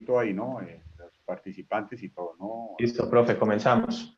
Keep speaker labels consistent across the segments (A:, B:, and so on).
A: todo ahí, ¿no? Los participantes y todo, ¿no?
B: Listo, profe, comenzamos.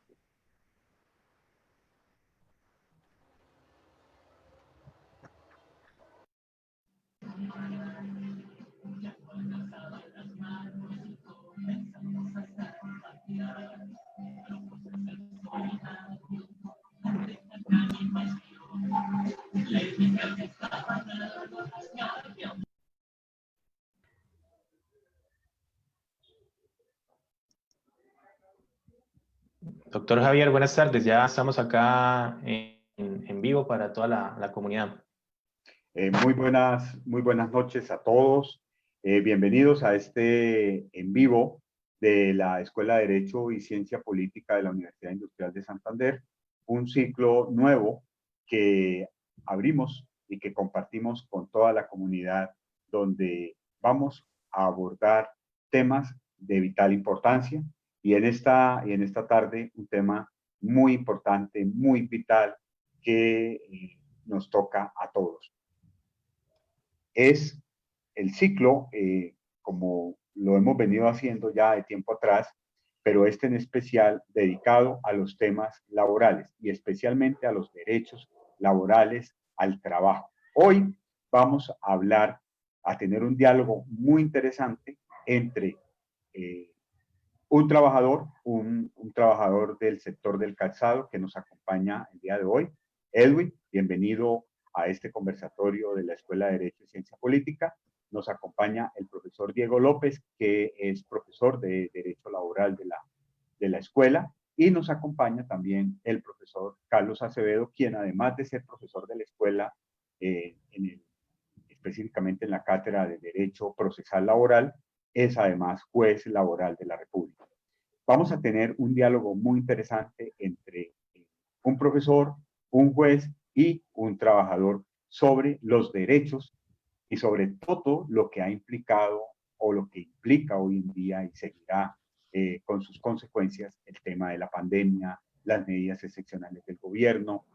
B: Doctor Javier, buenas tardes. Ya estamos acá en vivo para toda la comunidad.
A: Muy buenas noches a todos. Bienvenidos a este en vivo de la Escuela de Derecho y Ciencia Política de la Universidad Industrial de Santander, un ciclo nuevo que abrimos y que compartimos con toda la comunidad, donde vamos a abordar temas de vital importancia y en esta tarde un tema muy importante, muy vital que nos toca a todos. Es el ciclo, como lo hemos venido haciendo ya de tiempo atrás, pero este en especial dedicado a los temas laborales y especialmente a los derechos laborales al trabajo. Hoy vamos a hablar, a tener un diálogo muy interesante entre un trabajador del sector del calzado que nos acompaña el día de hoy. Edwin, bienvenido a este conversatorio de la Escuela de Derecho y Ciencia Política. Nos acompaña el profesor Diego López, que es profesor de Derecho Laboral de la escuela, y nos acompaña también el profesor Carlos Acevedo, quien además de ser profesor de la escuela, específicamente en la Cátedra de Derecho Procesal Laboral, es además juez laboral de la República. Vamos a tener un diálogo muy interesante entre un profesor, un juez y un trabajador sobre los derechos y sobre todo lo que ha implicado o lo que implica hoy en día y seguirá con sus consecuencias el tema de la pandemia, las medidas excepcionales del gobierno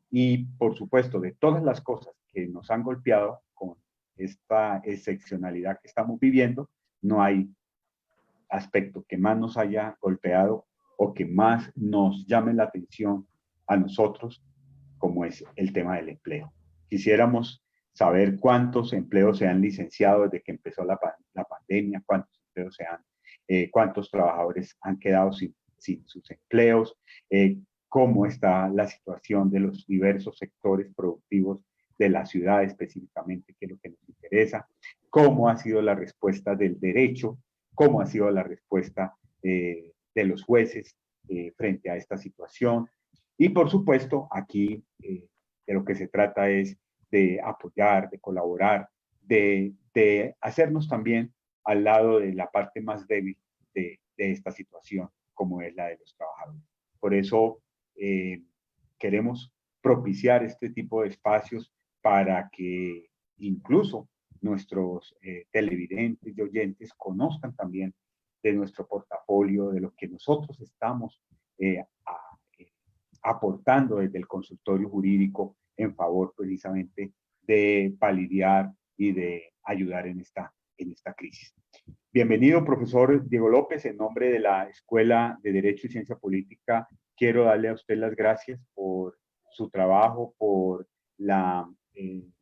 A: y, por supuesto, de todas las cosas que nos han golpeado con esta excepcionalidad que estamos viviendo. No hay aspecto que más nos haya golpeado o que más nos llame la atención a nosotros, como es el tema del empleo. Quisiéramos saber cuántos empleos se han licenciado desde que empezó la pandemia, cuántos empleos cuántos trabajadores han quedado sin sus empleos, cómo está la situación de los diversos sectores productivos de la ciudad específicamente, que es lo que nos interesa, cómo ha sido la respuesta del derecho, cómo ha sido la respuesta de los jueces frente a esta situación. Y por supuesto, aquí de lo que se trata es de apoyar, de colaborar, de hacernos también al lado de la parte más débil de esta situación, como es la de los trabajadores. Por eso queremos propiciar este tipo de espacios para que incluso nuestros televidentes y oyentes conozcan también de nuestro portafolio, de lo que nosotros estamos aportando desde el consultorio jurídico en favor precisamente de paliar y de ayudar en esta crisis. Bienvenido, profesor Diego López. En nombre de la Escuela de Derecho y Ciencia Política, quiero darle a usted las gracias por su trabajo, por la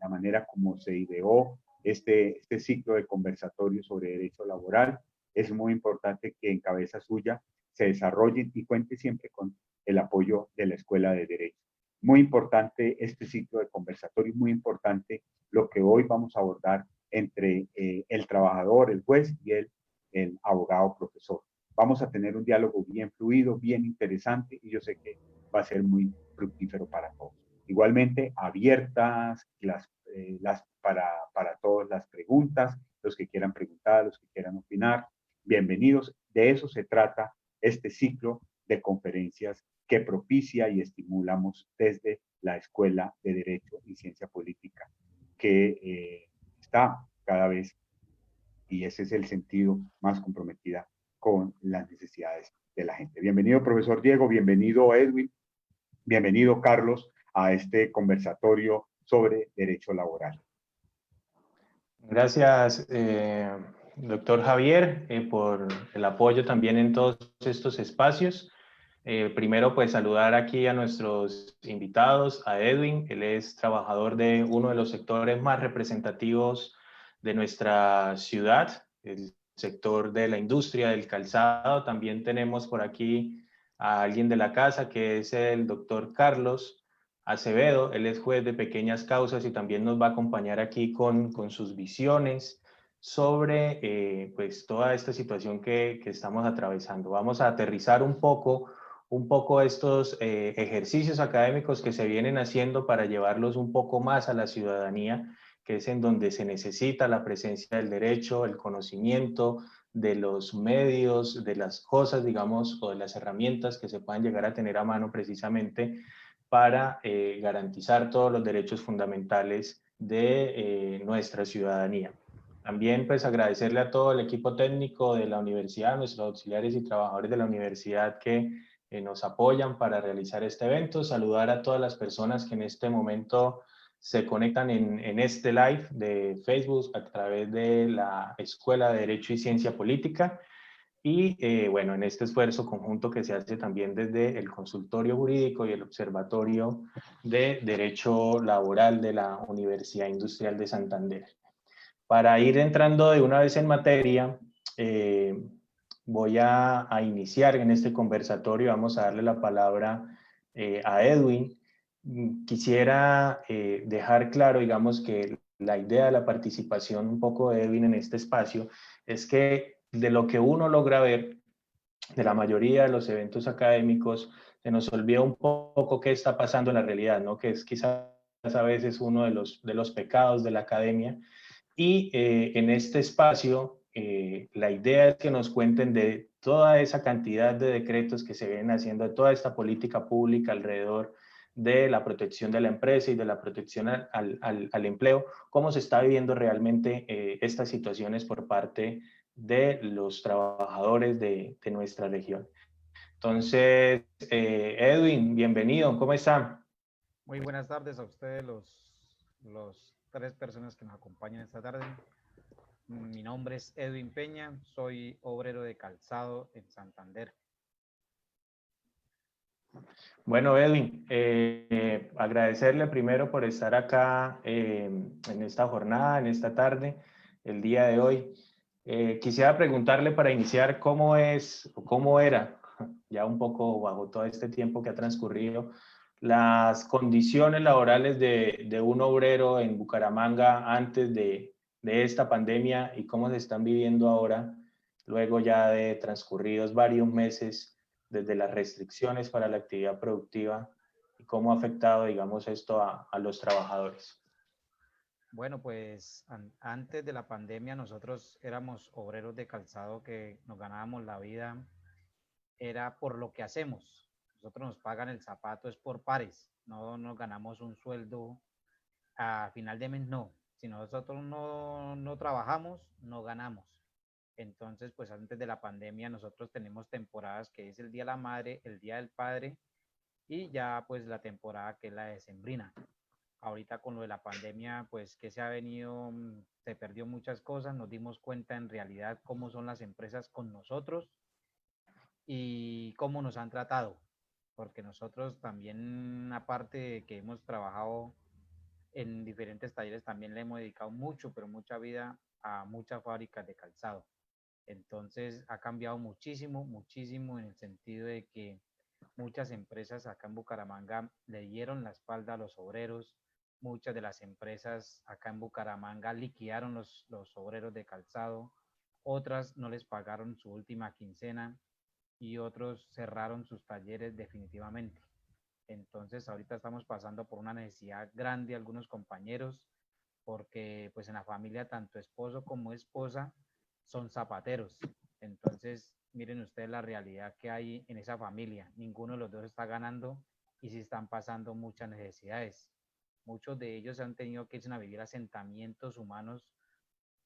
A: manera como se ideó este ciclo de conversatorio sobre derecho laboral. Es muy importante que en cabeza suya se desarrolle y cuente siempre con el apoyo de la Escuela de Derecho. Muy importante este ciclo de conversatorio, muy importante lo que hoy vamos a abordar entre el trabajador, el juez y el abogado profesor. Vamos a tener un diálogo bien fluido, bien interesante y yo sé que va a ser muy fructífero para todos. Igualmente, abiertas para todas las preguntas, los que quieran preguntar, los que quieran opinar, bienvenidos. De eso se trata este ciclo de conferencias que propicia y estimulamos desde la Escuela de Derecho y Ciencia Política, que está cada vez, y ese es el sentido, más comprometida con las necesidades de la gente. Bienvenido, profesor Diego, bienvenido, Edwin, bienvenido, Carlos, a este conversatorio sobre derecho laboral.
B: Gracias, doctor Javier, por el apoyo también en todos estos espacios. Primero, pues saludar aquí a nuestros invitados, a Edwin. Él es trabajador de uno de los sectores más representativos de nuestra ciudad, el sector de la industria del calzado. También tenemos por aquí a alguien de la casa, que es el doctor Carlos Acevedo. Él es juez de pequeñas causas y también nos va a acompañar aquí con sus visiones sobre pues toda esta situación que estamos atravesando. Vamos a aterrizar un poco estos ejercicios académicos que se vienen haciendo para llevarlos un poco más a la ciudadanía, que es en donde se necesita la presencia del derecho, el conocimiento de los medios, de las cosas, digamos, o de las herramientas que se puedan llegar a tener a mano precisamente para garantizar todos los derechos fundamentales de nuestra ciudadanía. También pues agradecerle a todo el equipo técnico de la universidad, nuestros auxiliares y trabajadores de la universidad que nos apoyan para realizar este evento. Saludar a todas las personas que en este momento se conectan en este live de Facebook a través de la Escuela de Derecho y Ciencia Política. Y bueno, en este esfuerzo conjunto que se hace también desde el Consultorio Jurídico y el Observatorio de Derecho Laboral de la Universidad Industrial de Santander. Para ir entrando de una vez en materia, voy a iniciar en este conversatorio. Vamos a darle la palabra a Edwin. Quisiera dejar claro, digamos, que la idea de la participación un poco de Edwin en este espacio es que de lo que uno logra ver de la mayoría de los eventos académicos, se nos olvida un poco qué está pasando en la realidad, ¿no? Que es quizás a veces uno de los pecados de la academia. Y en este espacio, la idea es que nos cuenten de toda esa cantidad de decretos que se vienen haciendo, de toda esta política pública alrededor de la protección de la empresa y de la protección al empleo, cómo se está viviendo realmente estas situaciones por parte de los trabajadores de nuestra región. Entonces, Edwin, bienvenido, ¿cómo está?
C: Muy buenas tardes a ustedes, los tres personas que nos acompañan esta tarde. Mi nombre es Edwin Peña, soy obrero de calzado en Santander.
B: Bueno, Edwin, agradecerle primero por estar acá en esta jornada, en esta tarde, el día de hoy. Quisiera preguntarle para iniciar cómo es, o cómo era, ya un poco bajo todo este tiempo que ha transcurrido, las condiciones laborales de un obrero en Bucaramanga antes de esta pandemia y cómo se están viviendo ahora, luego ya de transcurridos varios meses desde las restricciones para la actividad productiva y cómo ha afectado, digamos, esto a los trabajadores.
C: Bueno, pues antes de la pandemia nosotros éramos obreros de calzado que nos ganábamos la vida, era por lo que hacemos. Nosotros nos pagan el zapato, es por pares, no nos ganamos un sueldo a final de mes, no. Si nosotros no trabajamos, no ganamos. Entonces, pues antes de la pandemia nosotros tenemos temporadas que es el Día de la Madre, el Día del Padre y ya pues la temporada que es la decembrina. Ahorita con lo de la pandemia, pues que se ha venido, se perdió muchas cosas, nos dimos cuenta en realidad cómo son las empresas con nosotros y cómo nos han tratado, porque nosotros también, aparte de que hemos trabajado en diferentes talleres, también le hemos dedicado mucho, pero mucha vida a muchas fábricas de calzado. Entonces ha cambiado muchísimo, muchísimo en el sentido de que muchas empresas acá en Bucaramanga le dieron la espalda a los obreros. Muchas de las empresas acá en Bucaramanga liquidaron los obreros de calzado. Otras no les pagaron su última quincena y otros cerraron sus talleres definitivamente. Entonces ahorita estamos pasando por una necesidad grande algunos compañeros porque pues en la familia tanto esposo como esposa son zapateros. Entonces, miren ustedes la realidad que hay en esa familia. Ninguno de los dos está ganando y sí están pasando muchas necesidades. Muchos de ellos han tenido que irse a vivir asentamientos humanos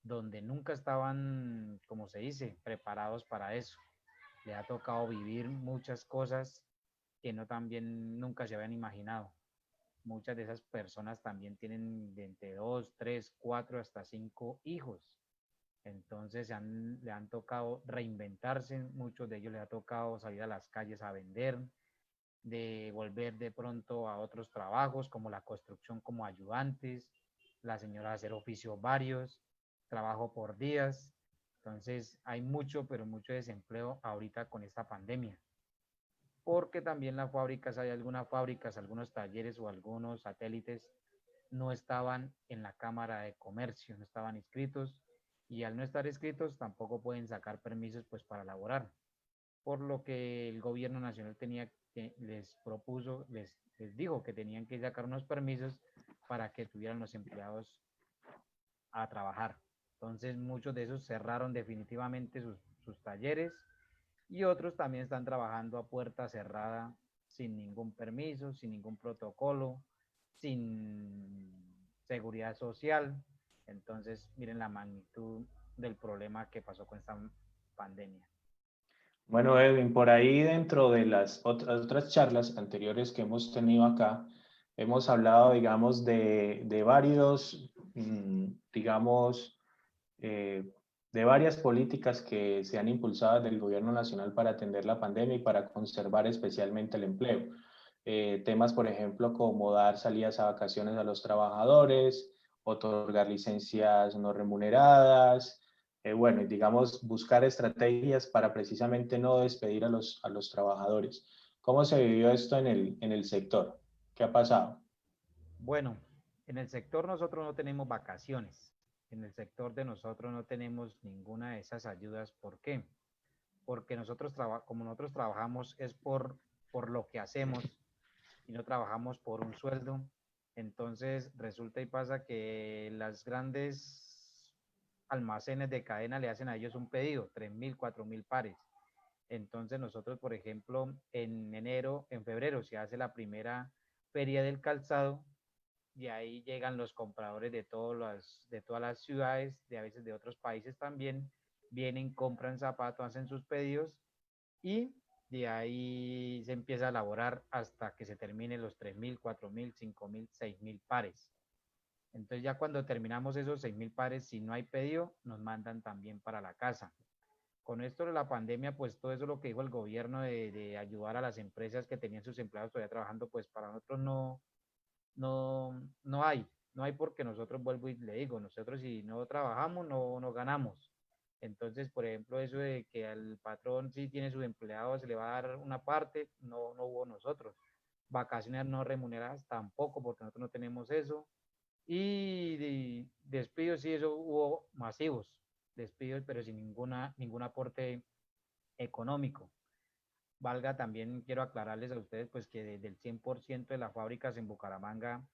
C: donde nunca estaban, como se dice, preparados para eso. Le ha tocado vivir muchas cosas que no también nunca se habían imaginado. Muchas de esas personas también tienen de entre 2, 3, 4 hasta 5 hijos. Entonces le han tocado reinventarse, muchos de ellos les ha tocado salir a las calles a vender, de volver de pronto a otros trabajos como la construcción como ayudantes, la señora hacer oficios varios, trabajo por días. Entonces hay mucho, pero mucho desempleo ahorita con esta pandemia. Porque también las fábricas, hay algunas fábricas, algunos talleres o algunos satélites no estaban en la Cámara de Comercio, no estaban inscritos y al no estar inscritos tampoco pueden sacar permisos pues para laborar, por lo que el gobierno nacional les propuso, les dijo que tenían que sacar unos permisos para que tuvieran los empleados a trabajar. Entonces muchos de esos cerraron definitivamente sus talleres y otros también están trabajando a puerta cerrada sin ningún permiso, sin ningún protocolo, sin seguridad social. Entonces, miren la magnitud del problema que pasó con esta pandemia.
B: Bueno, Edwin, por ahí dentro de las otras charlas anteriores que hemos tenido acá, hemos hablado, digamos, de varios, digamos, eh, de varias políticas que se han impulsado del gobierno nacional para atender la pandemia y para conservar especialmente el empleo. Temas, por ejemplo, como dar salidas a vacaciones a los trabajadores, otorgar licencias no remuneradas, bueno, y digamos, buscar estrategias para precisamente no despedir a los trabajadores. ¿Cómo se vivió esto en el sector? ¿Qué ha pasado?
C: Bueno, en el sector nosotros no tenemos vacaciones. En el sector de nosotros no tenemos ninguna de esas ayudas. ¿Por qué? Porque como nosotros trabajamos es por lo que hacemos y no trabajamos por un sueldo. Entonces resulta y pasa que las grandes almacenes de cadena le hacen a ellos un pedido, 3.000, 4.000 pares. Entonces nosotros, por ejemplo, en enero, en febrero se hace la primera feria del calzado y ahí llegan los compradores de todas las ciudades, de a veces de otros países también, vienen, compran zapatos, hacen sus pedidos y de ahí se empieza a elaborar hasta que se terminen los 3.000, 4.000, 5.000, 6.000 pares. Entonces ya cuando terminamos esos 6.000 pares, si no hay pedido, nos mandan también para la casa. Con esto de la pandemia, pues todo eso lo que dijo el gobierno de ayudar a las empresas que tenían sus empleados todavía trabajando, pues para nosotros no hay porque nosotros, vuelvo y le digo, nosotros si no trabajamos, no ganamos. Entonces, por ejemplo, eso de que al patrón si tiene sus empleados se le va a dar una parte, no hubo nosotros. Vacaciones no remuneradas tampoco, porque nosotros no tenemos eso. Y despidos, sí, eso hubo masivos, despidos, pero sin ningún aporte económico. Valga también, quiero aclararles a ustedes, pues que del 100% de las fábricas en Bucaramanga,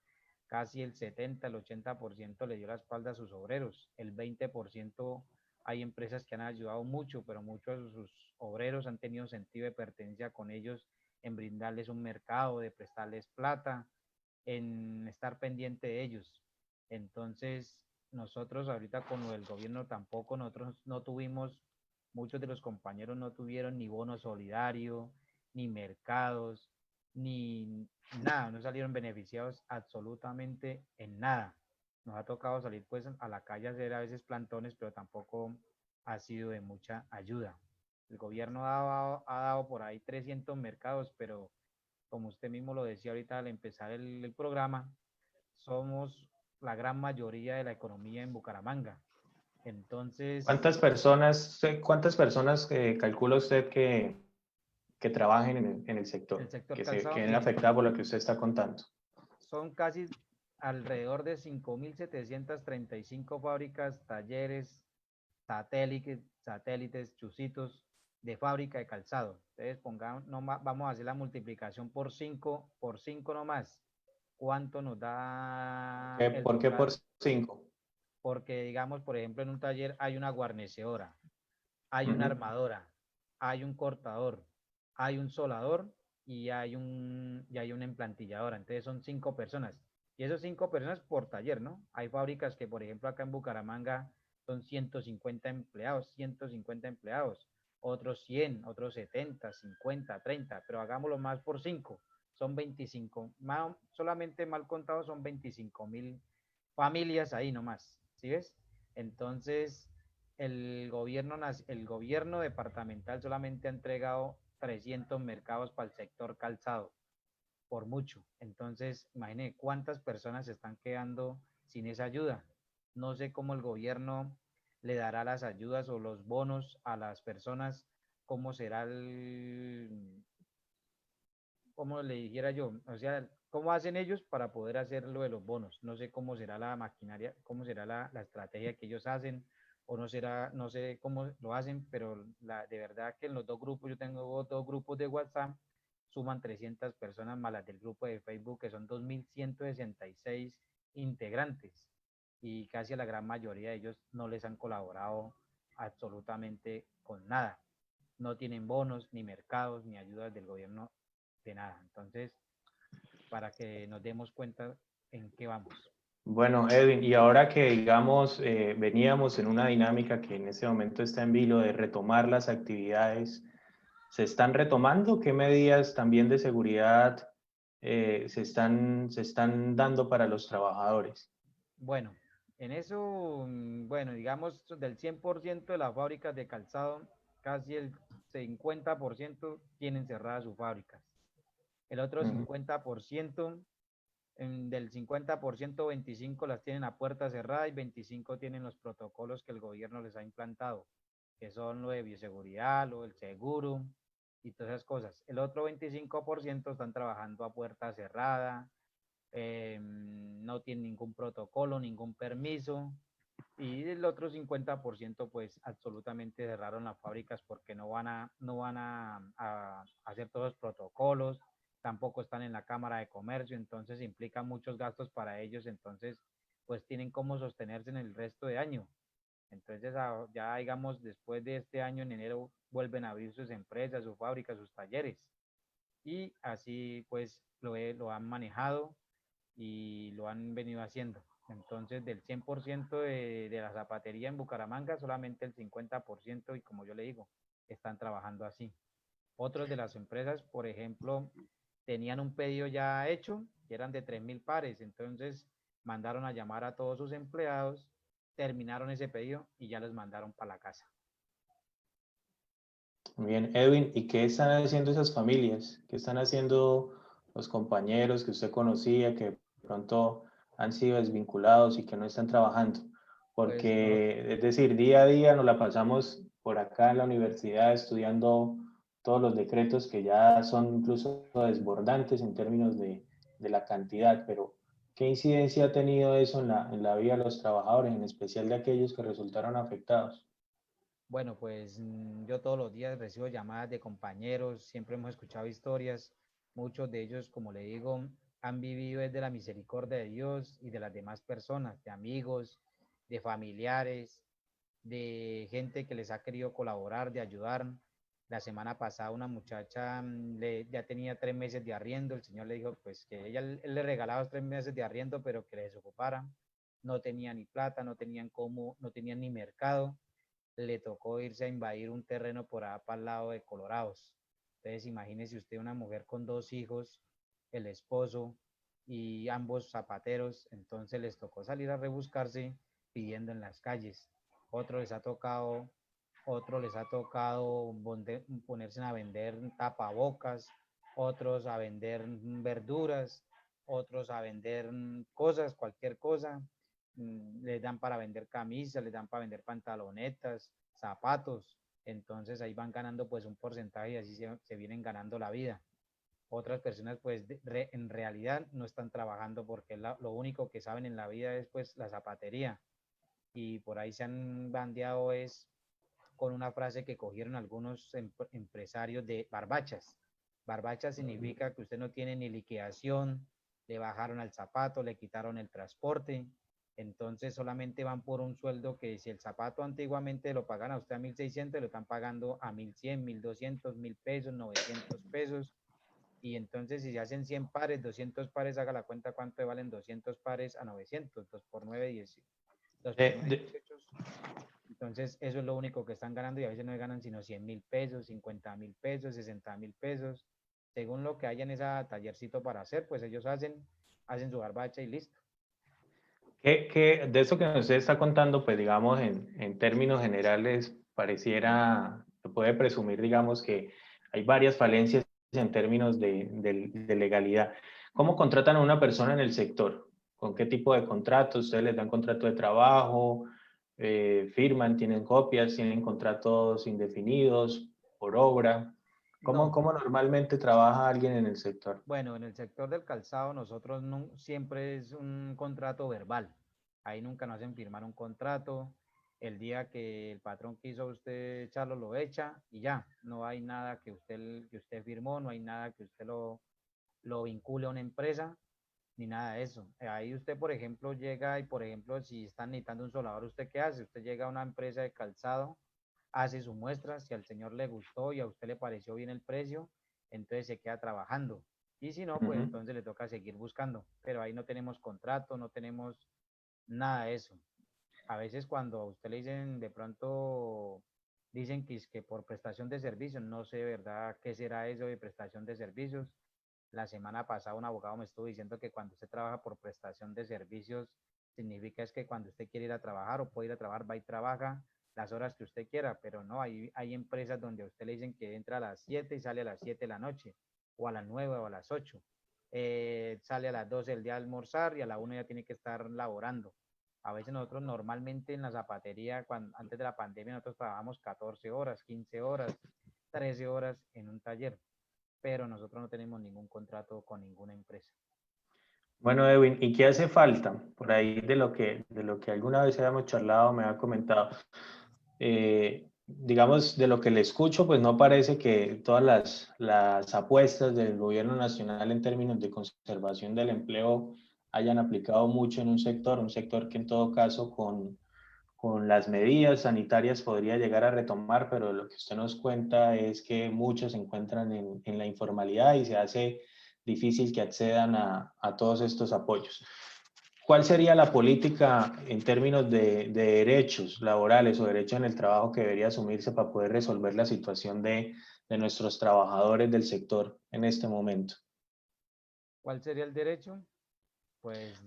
C: casi el 70, el 80% le dio la espalda a sus obreros. El 20% hay empresas que han ayudado mucho, pero muchos de sus obreros han tenido sentido de pertenencia con ellos en brindarles un mercado, de prestarles plata, en estar pendiente de ellos. Entonces, nosotros ahorita con lo del gobierno tampoco, nosotros no tuvimos, muchos de los compañeros no tuvieron ni bono solidario, ni mercados, ni nada, no salieron beneficiados absolutamente en nada. Nos ha tocado salir pues a la calle a hacer a veces plantones, pero tampoco ha sido de mucha ayuda. El gobierno ha dado por ahí 300 mercados, pero como usted mismo lo decía ahorita al empezar el programa, somos la gran mayoría de la economía en Bucaramanga. Entonces,
B: Cuántas personas calcula usted que trabajen en el
C: el
B: sector,
C: sector
B: que se
C: calzado,
B: queden
C: mire,
B: afectadas por lo que usted está contando?
C: son casi alrededor de 5.735 fábricas, talleres, satélites, chusitos de fábrica de calzado. Entonces, vamos a hacer la multiplicación por 5 nomás. ¿Cuánto nos da el
B: ¿Por qué por
C: total?
B: 5?
C: Porque, digamos, por ejemplo, en un taller hay una guarnecedora, hay una armadora, hay un cortador, hay un soldador y hay una emplantilladora. Entonces son 5 personas. Y esos 5 personas por taller, ¿no? Hay fábricas que, por ejemplo, acá en Bucaramanga son 150 empleados, otros 100, otros 70, 50, 30, pero hagámoslo más por 5. Son 25, solamente mal contados son 25.000 familias ahí nomás, ¿sí ves? Entonces, el gobierno departamental solamente ha entregado 300 mercados para el sector calzado, por mucho. Entonces, imagine cuántas personas se están quedando sin esa ayuda. No sé cómo el gobierno le dará las ayudas o los bonos a las personas, cómo será cómo le dijera yo, o sea, cómo hacen ellos para poder hacer lo de los bonos. No sé cómo será la maquinaria, cómo será la estrategia que ellos hacen, o no será, no sé cómo lo hacen, pero de verdad que en los dos grupos, yo tengo dos grupos de WhatsApp, suman 300 personas más las del grupo de Facebook, que son 2.166 integrantes, y casi a la gran mayoría de ellos no les han colaborado absolutamente con nada. No tienen bonos, ni mercados, ni ayudas del gobierno, de nada. Entonces, para que nos demos cuenta en qué vamos.
B: Bueno, Edwin, y ahora que digamos veníamos en una dinámica que en este momento está en vilo de retomar las actividades, ¿se están retomando? ¿Qué medidas también de seguridad se están dando para los trabajadores?
C: Bueno, en eso, bueno, digamos, del 100% de las fábricas de calzado, casi el 50% tienen cerradas sus fábricas. El otro
B: Ujú.
C: 50%, del 50%, 25 las tienen a puerta cerrada y 25 tienen los protocolos que el gobierno les ha implantado, que son lo de bioseguridad, lo del seguro y todas esas cosas. El otro 25% están trabajando a puerta cerrada, no tienen ningún protocolo, ningún permiso. Y el otro 50% pues absolutamente cerraron las fábricas porque no van a hacer todos los protocolos, tampoco están en la Cámara de Comercio, entonces implica muchos gastos para ellos, entonces pues tienen cómo sostenerse en el resto de año. Entonces ya digamos después de este año en enero vuelven a abrir sus empresas, sus fábricas, sus talleres y así pues lo han manejado y lo han venido haciendo. Entonces, del 100% de la zapatería en Bucaramanga, solamente el 50%, y como yo le digo, están trabajando así. Otros de las empresas, por ejemplo, tenían un pedido ya hecho, que eran de 3.000 pares, entonces mandaron a llamar a todos sus empleados, terminaron ese pedido y ya los mandaron para la casa.
B: Muy bien, Edwin, ¿y qué están haciendo esas familias? ¿Qué están haciendo los compañeros que usted conocía que de pronto han sido desvinculados y que no están trabajando?
C: Pues no,
B: Porque, es decir, día a día nos la pasamos por acá en la universidad estudiando todos los decretos que ya son incluso desbordantes en términos de la cantidad, pero ¿qué incidencia ha tenido eso en la vida de los trabajadores, en especial de aquellos que resultaron afectados?
C: bueno, pues yo todos los días recibo llamadas de compañeros, siempre hemos escuchado historias, muchos de ellos, como le digo, han vivido desde la misericordia de Dios y de las demás personas, de amigos, de familiares, de gente que les ha querido colaborar, de ayudar. La semana pasada una muchacha ya tenía 3 meses de arriendo, el señor le dijo pues que él le regalaba los 3 meses de arriendo, pero que le desocupara. No tenía ni plata, no tenían cómo, no tenían ni mercado, le tocó irse a invadir un terreno por allá para el lado de Colorados. Entonces, imagínese usted una mujer con 2 hijos, el esposo y ambos zapateros, entonces les tocó salir a rebuscarse pidiendo en las calles. Otro les ha tocado, otro les ha tocado ponerse a vender tapabocas, otros a vender verduras, otros a vender cosas, cualquier cosa, les dan para vender camisas, les dan para vender pantalonetas, zapatos, entonces ahí van ganando pues un porcentaje y así se vienen ganando la vida. Otras personas pues en realidad no están trabajando porque lo único que saben en la vida es pues la zapatería y por ahí se han bandeado es con una frase que cogieron algunos empresarios de barbachas. Barbachas significa que usted no tiene ni liquidación, le bajaron al zapato, le quitaron el transporte, entonces solamente van por un sueldo que si el zapato antiguamente lo pagan a usted a 1.600, lo están pagando a 1.100, 1.200, 1.000 pesos, 900 pesos. Y entonces si se hacen 100 pares, 200 pares, haga la cuenta cuánto valen 200 pares a 900, 2 por 9, 10, 2 por 9,
B: De,
C: 18. Entonces, eso es lo único que están ganando y a veces no ganan sino 100.000 pesos, 50.000 pesos, 60.000 pesos. Según lo que haya en ese tallercito para hacer, pues ellos hacen su barbacha y listo.
B: De eso que usted está contando, pues digamos, en términos generales, pareciera, se puede presumir, digamos, que hay varias falencias en términos de legalidad. ¿Cómo contratan a una persona en el sector? ¿Con qué tipo de contrato? ¿Ustedes les dan contrato de trabajo? ¿Firman? ¿Tienen copias? ¿Tienen contratos indefinidos por obra?
C: No,
B: ¿Cómo normalmente trabaja alguien en el sector?
C: bueno, en el sector del calzado nosotros siempre es un contrato verbal. Ahí nunca nos hacen firmar un contrato. El día que el patrón quiso a usted echarlo, lo echa y ya. No hay nada que usted firmó, no hay nada que usted lo vincule a una empresa, ni nada de eso. Ahí usted, por ejemplo, llega y, por ejemplo, si están necesitando un soldador, ¿usted qué hace? Usted llega a una empresa de calzado, hace su muestra, si al señor le gustó y a usted le pareció bien el precio, entonces se queda trabajando. Y si no, pues
B: Ujú.
C: entonces le toca seguir buscando. Pero ahí no tenemos contrato, no tenemos nada de eso. A veces cuando a usted le dicen de pronto, dicen que es que por prestación de servicios, no sé, ¿verdad? ¿Qué será eso de prestación de servicios? La semana pasada un abogado me estuvo diciendo que cuando usted trabaja por prestación de servicios, significa es que cuando usted quiere ir a trabajar o puede ir a trabajar, va y trabaja las horas que usted quiera, pero no, hay empresas donde a usted le dicen que entra a las 7 y sale a las 7 de la noche, o a las 9 o a las 8. Sale a las 12 del día a almorzar y a la 1 ya tiene que estar laborando. A veces nosotros normalmente en la zapatería, antes de la pandemia, nosotros trabajamos 14 horas, 15 horas, 13 horas en un taller, pero nosotros no tenemos ningún contrato con ninguna empresa.
B: Bueno, Edwin, ¿y qué hace falta? Por ahí de lo que alguna vez habíamos charlado, me ha comentado. Digamos, de lo que le escucho, pues no parece que todas las apuestas del gobierno nacional en términos de conservación del empleo hayan aplicado mucho en un sector que en todo caso con las medidas sanitarias podría llegar a retomar, pero lo que usted nos cuenta es que muchos se encuentran en la informalidad y se hace difícil que accedan a todos estos apoyos. ¿Cuál sería la política en términos de derechos laborales o derechos en el trabajo que debería asumirse para poder resolver la situación de nuestros trabajadores del sector en este momento?
C: ¿Cuál sería el derecho? Pues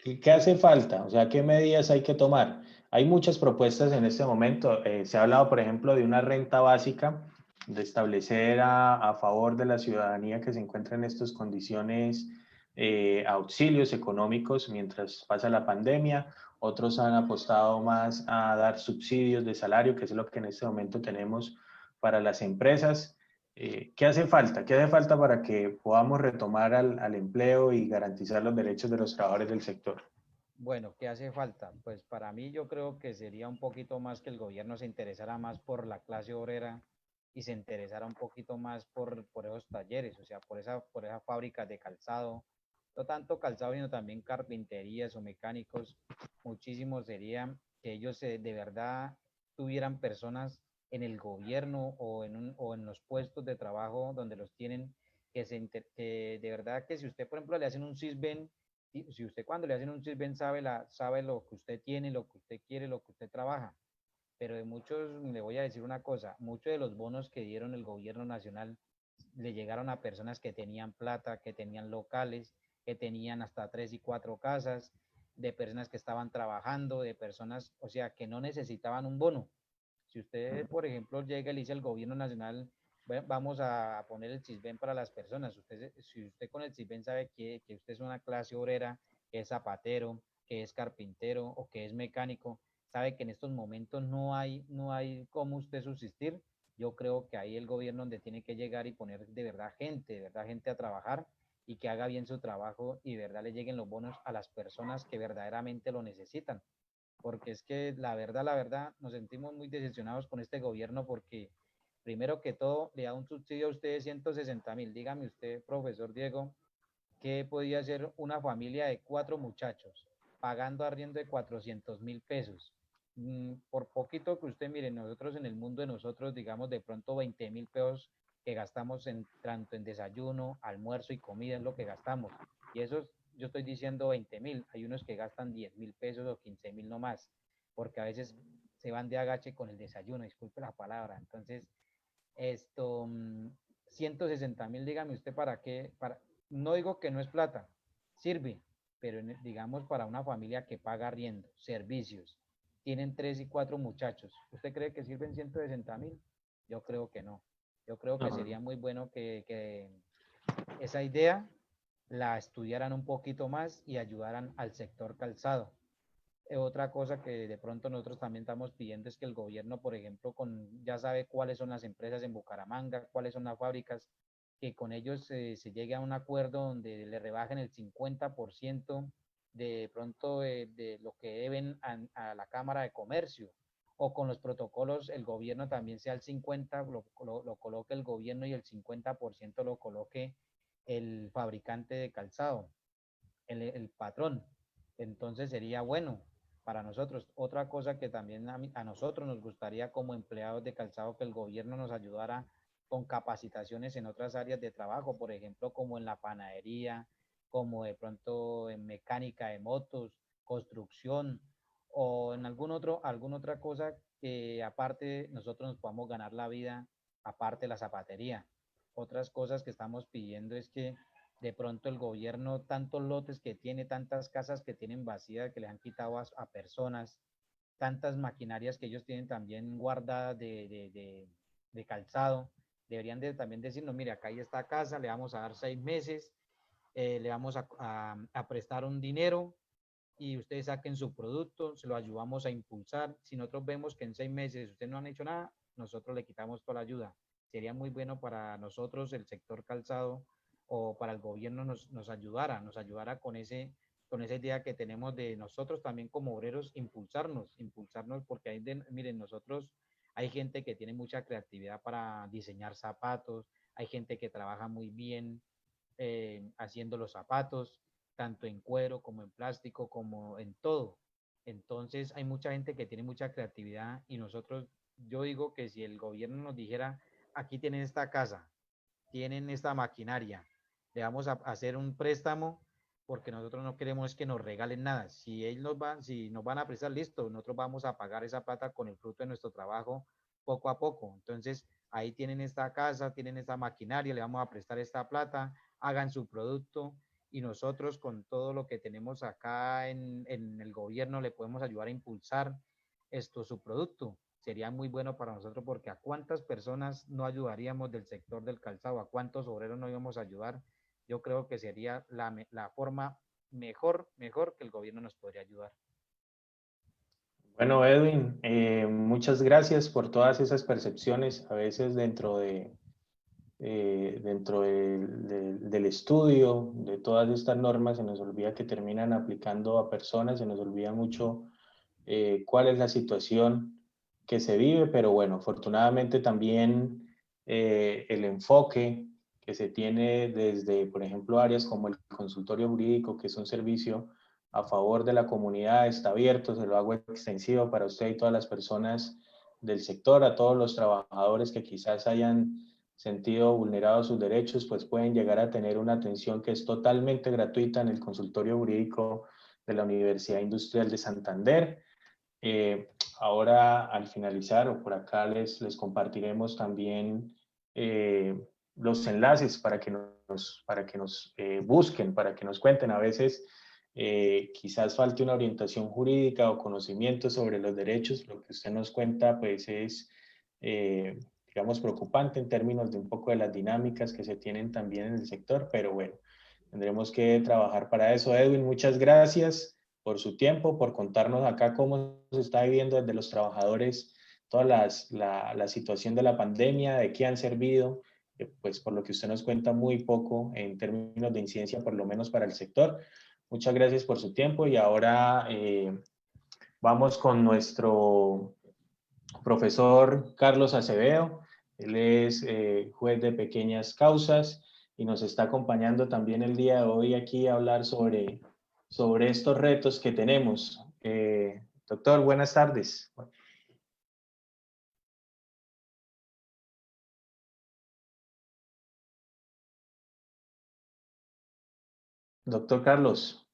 B: ¿Qué hace falta? O sea, ¿qué medidas hay que tomar? Hay muchas propuestas en este momento. Se ha hablado, por ejemplo, de una renta básica, de establecer a favor de la ciudadanía que se encuentra en estas condiciones auxilios económicos mientras pasa la pandemia. Otros han apostado más a dar subsidios de salario, que es lo que en este momento tenemos para las empresas. ¿Qué hace falta? ¿Qué hace falta para que podamos retomar al empleo y garantizar los derechos de los trabajadores del sector?
C: bueno, ¿qué hace falta? Pues para mí yo creo que sería un poquito más que el gobierno se interesara más por la clase obrera y se interesara un poquito más por esos talleres, o sea, por esas fábricas de calzado, no tanto calzado, sino también carpinterías o mecánicos. Muchísimo sería que ellos de verdad tuvieran personas en el gobierno o en los puestos de trabajo donde los tienen, que de verdad que si usted, por ejemplo, le hacen un CISBEN, si usted cuando le hacen un CISBEN sabe lo que usted tiene, lo que usted quiere, lo que usted trabaja, pero de muchos, le voy a decir una cosa, muchos de los bonos que dieron el gobierno nacional le llegaron a personas que tenían plata, que tenían locales, que tenían hasta 3 y 4 casas, de personas que estaban trabajando, de personas, o sea, que no necesitaban un bono. Si usted, por ejemplo, llega y le dice al gobierno nacional, vamos a poner el CISBEN para las personas, si usted con el CISBEN sabe que usted es una clase obrera, que es zapatero, que es carpintero o que es mecánico, sabe que en estos momentos no hay cómo usted subsistir, yo creo que ahí el gobierno donde tiene que llegar y poner de verdad gente a trabajar y que haga bien su trabajo y de verdad le lleguen los bonos a las personas que verdaderamente lo necesitan, porque es que la verdad, nos sentimos muy decepcionados con este gobierno porque primero que todo le da un subsidio a usted de 160.000. Dígame usted, profesor Diego, ¿qué podía hacer una familia de 4 muchachos pagando arriendo de 400.000 pesos? Por poquito que usted mire, nosotros en el mundo de nosotros, digamos de pronto 20.000 pesos que gastamos tanto en desayuno, almuerzo y comida es lo que gastamos. Y eso yo estoy diciendo 20.000. Hay unos que gastan 10.000 pesos o 15.000 no más, porque a veces se van de agache con el desayuno, disculpe la palabra. Entonces, esto, 160.000, dígame usted para qué, no digo que no es plata, sirve, pero digamos para una familia que paga arriendo, servicios, tienen 3 y 4 muchachos, ¿usted cree que sirven 160.000? Yo creo que no. Yo creo que sería muy bueno que esa idea la estudiaran un poquito más y ayudaran al sector calzado. Otra cosa que de pronto nosotros también estamos pidiendo es que el gobierno, por ejemplo, ya sabe cuáles son las empresas en Bucaramanga, cuáles son las fábricas, que con ellos se llegue a un acuerdo donde le rebajen el 50% de pronto de lo que deben a la Cámara de Comercio, o con los protocolos el gobierno también sea el 50%, lo coloque el gobierno y el 50% lo coloque el fabricante de calzado, el patrón. Entonces sería bueno para nosotros. Otra cosa que también a nosotros nos gustaría como empleados de calzado que el gobierno nos ayudara con capacitaciones en otras áreas de trabajo, por ejemplo, como en la panadería, como de pronto en mecánica de motos, construcción o en alguna otra cosa que aparte nosotros nos podamos ganar la vida, aparte de la zapatería. Otras cosas que estamos pidiendo es que de pronto el gobierno, tantos lotes que tiene, tantas casas que tienen vacías, que le han quitado a personas, tantas maquinarias que ellos tienen también guardadas de calzado, deberían de también decirnos, mire, acá hay esta casa, le vamos a dar 6 meses, le vamos a prestar un dinero y ustedes saquen su producto, se lo ayudamos a impulsar. Si nosotros vemos que en 6 meses ustedes no han hecho nada, nosotros le quitamos toda la ayuda. Sería muy bueno para nosotros, el sector calzado, o para el gobierno nos ayudara con esa idea que tenemos de nosotros también como obreros impulsarnos porque miren, nosotros hay gente que tiene mucha creatividad para diseñar zapatos, hay gente que trabaja muy bien haciendo los zapatos, tanto en cuero como en plástico, como en todo. Entonces hay mucha gente que tiene mucha creatividad y nosotros, yo digo que si el gobierno nos dijera, aquí tienen esta casa, tienen esta maquinaria, le vamos a hacer un préstamo porque nosotros no queremos que nos regalen nada. Si nos van a prestar, listo, nosotros vamos a pagar esa plata con el fruto de nuestro trabajo poco a poco. Entonces, ahí tienen esta casa, tienen esta maquinaria, le vamos a prestar esta plata, hagan su producto y nosotros con todo lo que tenemos acá en el gobierno le podemos ayudar a impulsar su producto. Sería muy bueno para nosotros porque a cuántas personas no ayudaríamos del sector del calzado, a cuántos obreros no íbamos a ayudar. Yo creo que sería la forma mejor que el gobierno nos podría ayudar.
B: Bueno, Edwin, muchas gracias por todas esas percepciones. A veces dentro del estudio de todas estas normas se nos olvida que terminan aplicando a personas, se nos olvida mucho cuál es la situación que se vive, pero bueno, afortunadamente también el enfoque que se tiene desde, por ejemplo, áreas como el consultorio jurídico, que es un servicio a favor de la comunidad, está abierto, se lo hago extensivo para usted y todas las personas del sector, a todos los trabajadores que quizás hayan sentido vulnerados sus derechos, pues pueden llegar a tener una atención que es totalmente gratuita en el consultorio jurídico de la Universidad Industrial de Santander. Ahora al finalizar o por acá les compartiremos también los enlaces para que nos busquen, para que nos cuenten. A veces quizás falte una orientación jurídica o conocimiento sobre los derechos. Lo que usted nos cuenta pues es digamos preocupante en términos de un poco de las dinámicas que se tienen también en el sector, pero bueno, tendremos que trabajar para eso. Edwin, muchas gracias por su tiempo, por contarnos acá cómo se está viviendo desde los trabajadores toda la situación de la pandemia, de qué han servido, pues por lo que usted nos cuenta muy poco en términos de incidencia, por lo menos para el sector. Muchas gracias por su tiempo y ahora vamos con nuestro profesor Carlos Acevedo. Él es juez de pequeñas causas y nos está acompañando también el día de hoy aquí a hablar sobre estos retos que tenemos. Doctor, buenas tardes. Doctor Carlos,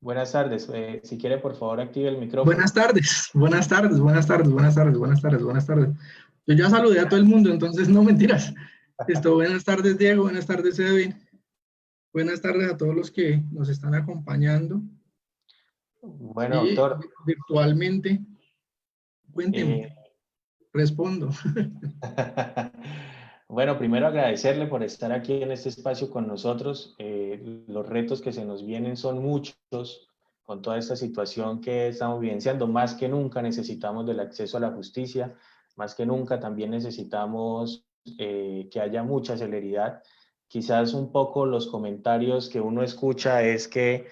B: buenas tardes. Si quiere, por favor, active el micrófono.
D: Buenas tardes, buenas tardes, buenas tardes, buenas tardes, buenas tardes, buenas tardes. Yo ya saludé a todo el mundo, entonces no mentiras. Buenas tardes, Diego, buenas tardes, Edwin. Buenas tardes a todos los que nos están acompañando
B: Bueno,
D: y
B: doctor.
D: virtualmente. Cuéntenme, respondo.
B: Bueno, primero agradecerle por estar aquí en este espacio con nosotros. Los retos que se nos vienen son muchos con toda esta situación que estamos vivenciando. Más que nunca necesitamos del acceso a la justicia, más que nunca también necesitamos que haya mucha celeridad. Quizás un poco los comentarios que uno escucha es que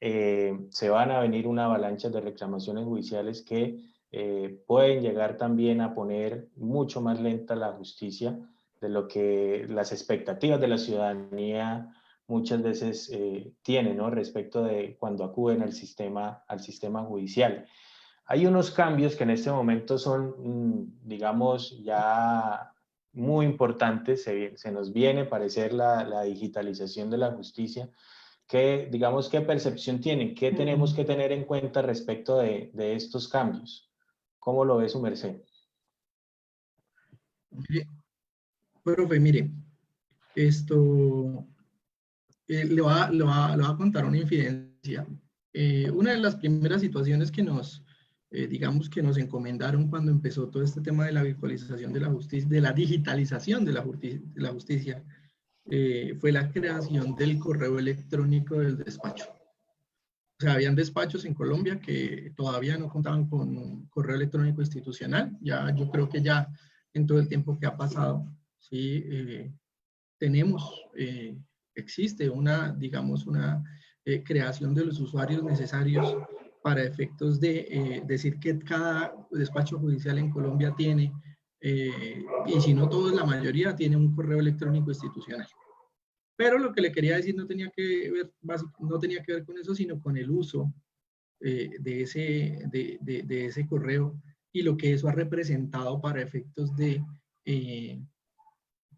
B: se van a venir una avalancha de reclamaciones judiciales que pueden llegar también a poner mucho más lenta la justicia de lo que las expectativas de la ciudadanía muchas veces tienen, ¿no? Respecto de cuando acuden al sistema judicial. Hay unos cambios que en este momento son, digamos, ya muy importantes. Se nos viene a parecer la digitalización de la justicia. Digamos, qué percepción tienen, qué tenemos que tener en cuenta respecto de estos cambios. ¿Cómo lo ve su merced?
D: Mire, profe, mire, esto le va a contar una infidencia. Una de las primeras situaciones que digamos que nos encomendaron cuando empezó todo este tema de la virtualización de la justicia, de la digitalización de la justicia, fue la creación del correo electrónico del despacho. O sea, habían despachos en Colombia que todavía no contaban con un correo electrónico institucional. Ya, yo creo que ya en todo el tiempo que ha pasado, sí, existe digamos, una creación de los usuarios necesarios para efectos de decir que cada despacho judicial en Colombia tiene, y si no todos, la mayoría tiene un correo electrónico institucional. Pero lo que le quería decir no tenía que ver con eso, sino con el uso de ese correo y lo que eso ha representado para efectos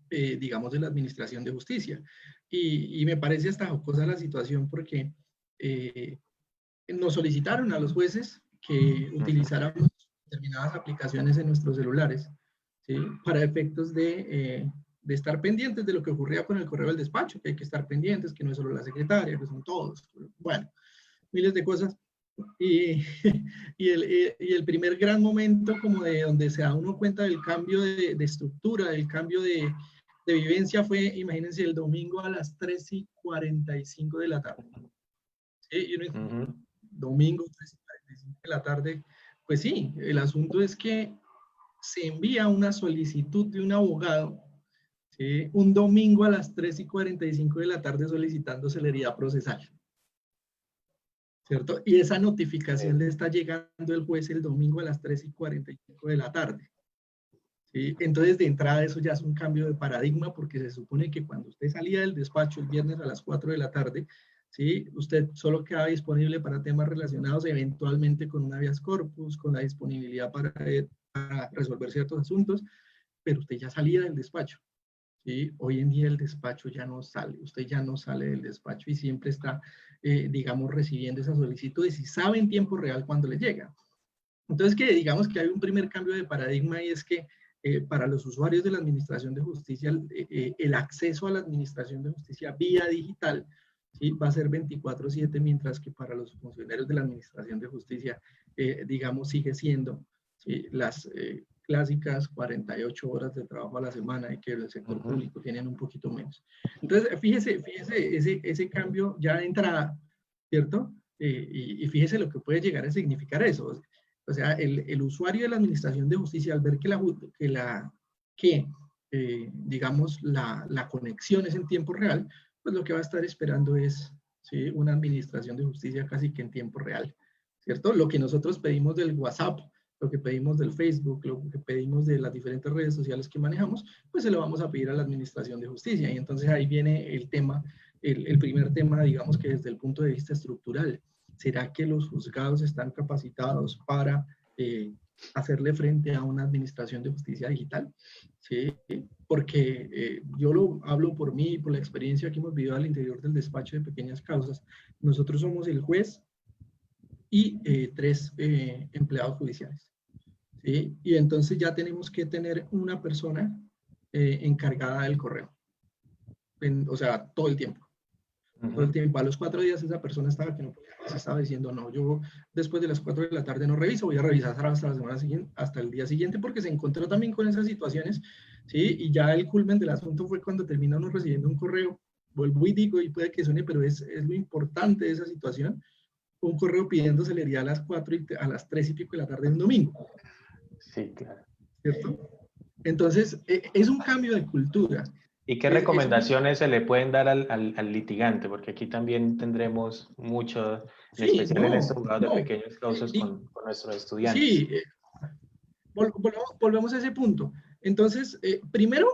D: digamos, de la administración de justicia. Y me parece hasta jocosa la situación porque nos solicitaron a los jueces que utilizáramos determinadas aplicaciones en nuestros celulares, ¿sí? Para efectos de estar pendientes de lo que ocurría con el correo del despacho, que hay que estar pendientes, que no es solo la secretaria, que son todos, bueno, miles de cosas. Y, y el primer gran momento como de donde se da uno cuenta del cambio de estructura, del cambio de vivencia fue, imagínense, el domingo a las 3:45 de la tarde. ¿Sí? Y uno dice, domingo 3:45 de la tarde, pues sí, el asunto es que se envía una solicitud de un abogado, ¿sí? Un domingo a las 3:45 de la tarde solicitando celeridad procesal, ¿cierto? Y esa notificación le está llegando el juez el domingo a las 3:45 de la tarde. ¿Sí? Entonces, de entrada, eso ya es un cambio de paradigma porque se supone que cuando usted salía del despacho el viernes a las 4 de la tarde, ¿sí? Usted solo quedaba disponible para temas relacionados eventualmente con un habeas corpus, con la disponibilidad para resolver ciertos asuntos, pero usted ya salía del despacho. ¿Sí? Hoy en día el despacho ya no sale, usted ya no sale del despacho y siempre está, digamos, recibiendo esas solicitudes y sabe en tiempo real cuándo le llega. Entonces, que digamos que hay un primer cambio de paradigma y es que para los usuarios de la Administración de Justicia, el acceso a la Administración de Justicia vía digital, ¿sí? Va a ser 24/7, mientras que para los funcionarios de la Administración de Justicia, digamos, sigue siendo, ¿sí? Las clásicas 48 horas de trabajo a la semana y que el sector público tienen un poquito menos. Entonces, fíjese ese cambio ya de entrada, ¿cierto? Y fíjese lo que puede llegar a significar eso. O sea, el usuario de la Administración de Justicia, al ver digamos, la conexión es en tiempo real, pues lo que va a estar esperando es, ¿sí? Una Administración de Justicia casi que en tiempo real, ¿cierto? Lo que nosotros pedimos del WhatsApp, lo que pedimos del Facebook, lo que pedimos de las diferentes redes sociales que manejamos, pues se lo vamos a pedir a la Administración de Justicia. Y entonces ahí viene el tema, el primer tema, digamos que desde el punto de vista estructural. ¿Será que los juzgados están capacitados para hacerle frente a una administración de justicia digital? ¿Sí? Porque yo lo hablo por mí y por la experiencia que hemos vivido al interior del despacho de pequeñas causas. Nosotros somos el juez y 3 empleados judiciales. ¿Sí? Y entonces ya tenemos que tener una persona encargada del correo. O sea, todo el tiempo. todo el tiempo. A los 4 días esa persona estaba que no podía, se estaba diciendo, no, yo después de las 4 de la tarde no reviso, voy a revisar hasta la semana siguiente, hasta el día siguiente, porque se encontró también con esas situaciones, ¿sí? Y ya el culmen del asunto fue cuando termina uno recibiendo un correo, vuelvo y digo, y puede que suene, pero es lo importante de esa situación, un correo pidiendo celeridad a las 4 y a las 3 y pico de la tarde de un domingo.
B: Sí, claro.
D: ¿Cierto? Entonces, es un cambio de cultura.
B: ¿Y qué recomendaciones se le pueden dar al litigante? Porque aquí también tendremos mucho, en especial en estos jugados de pequeños causos con nuestros estudiantes.
D: Sí, volvemos a ese punto. Entonces, primero,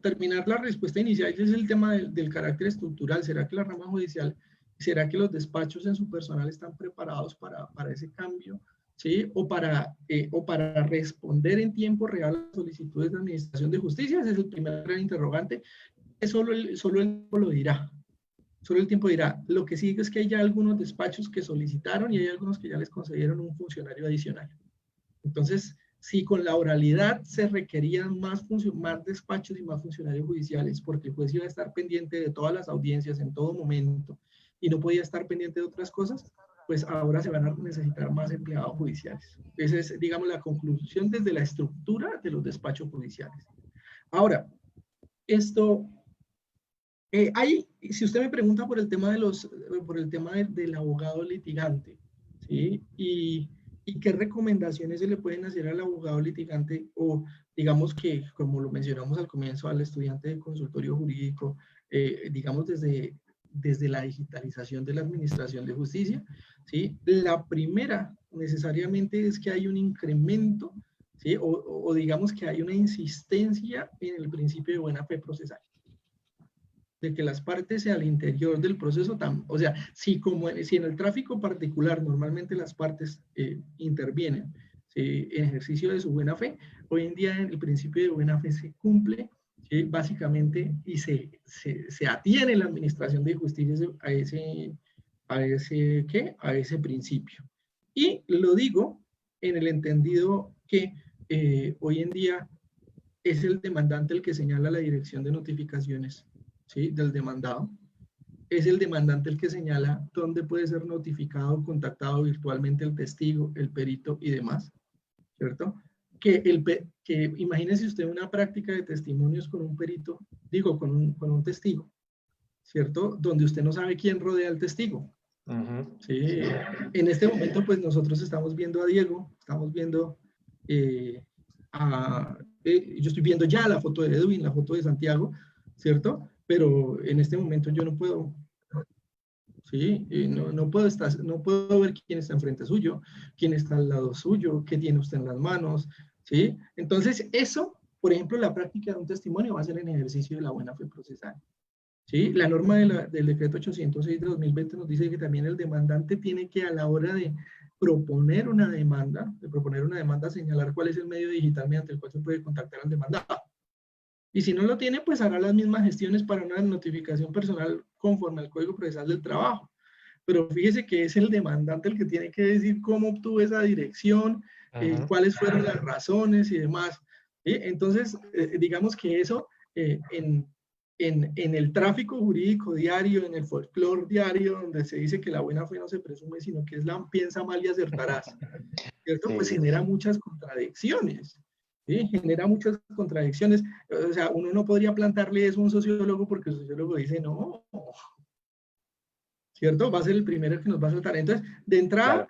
D: terminar la respuesta inicial es el tema del carácter estructural. ¿Será que la rama judicial, será que los despachos en su personal están preparados para ese cambio? ¿Sí? O para responder en tiempo real a las solicitudes de administración de justicia. Ese es el primer gran interrogante. Solo el tiempo lo dirá. Solo el tiempo dirá. Lo que sí es que hay ya algunos despachos que solicitaron y hay algunos que ya les concedieron un funcionario adicional. Entonces, si con la oralidad se requerían más despachos y más funcionarios judiciales, porque el juez iba a estar pendiente de todas las audiencias en todo momento y no podía estar pendiente de otras cosas, pues ahora se van a necesitar más empleados judiciales. Esa es, digamos, la conclusión desde la estructura de los despachos judiciales. Ahora, esto, si usted me pregunta por el tema del abogado litigante, ¿sí? ¿Y qué recomendaciones se le pueden hacer al abogado litigante? O digamos que, como lo mencionamos al comienzo, al estudiante de consultorio jurídico, digamos desde la digitalización de la administración de justicia, ¿sí? La primera necesariamente es que hay un incremento, ¿sí? O digamos que hay una insistencia en el principio de buena fe procesal. De que las partes al interior del proceso, o sea, si en el tráfico particular normalmente las partes intervienen en ejercicio de su buena fe, hoy en día el principio de buena fe se cumple básicamente y se atiene la administración de justicia a ese principio. Y lo digo en el entendido que hoy en día es el demandante el que señala la dirección de notificaciones, ¿sí? Del demandado. Es el demandante el que señala dónde puede ser notificado o contactado virtualmente el testigo, el perito y demás, ¿cierto? Que imagínese usted una práctica de testimonios con un perito, con un testigo, ¿cierto? Donde usted no sabe quién rodea al testigo. ¿Sí? En este momento, pues nosotros estamos viendo a Diego, estamos viendo yo estoy viendo ya la foto de Edwin, la foto de Santiago, ¿cierto? Pero en este momento yo no puedo, ¿sí? No puedo ver quién está enfrente suyo, quién está al lado suyo, qué tiene usted en las manos, ¿sí? Entonces eso, por ejemplo, la práctica de un testimonio va a ser en ejercicio de la buena fe procesal, ¿sí? La norma del decreto 806 de 2020 nos dice que también el demandante tiene que, a la hora de proponer una demanda, señalar cuál es el medio digital mediante el cual se puede contactar al demandado. Y si no lo tiene, pues hará las mismas gestiones para una notificación personal conforme al Código Procesal del Trabajo. Pero fíjese que es el demandante el que tiene que decir cómo obtuvo esa dirección, cuáles fueron las razones y demás. ¿Sí? Entonces, digamos que eso en el tráfico jurídico diario, en el folclore diario, donde se dice que la buena fe no se presume, sino que es la piensa mal y acertarás, ¿cierto? Sí. Pues genera muchas contradicciones. ¿Sí? Genera muchas contradicciones. O sea, uno no podría plantarle eso a un sociólogo porque el sociólogo dice no, ¿cierto? Va a ser el primero que nos va a saltar. Entonces, de entrada,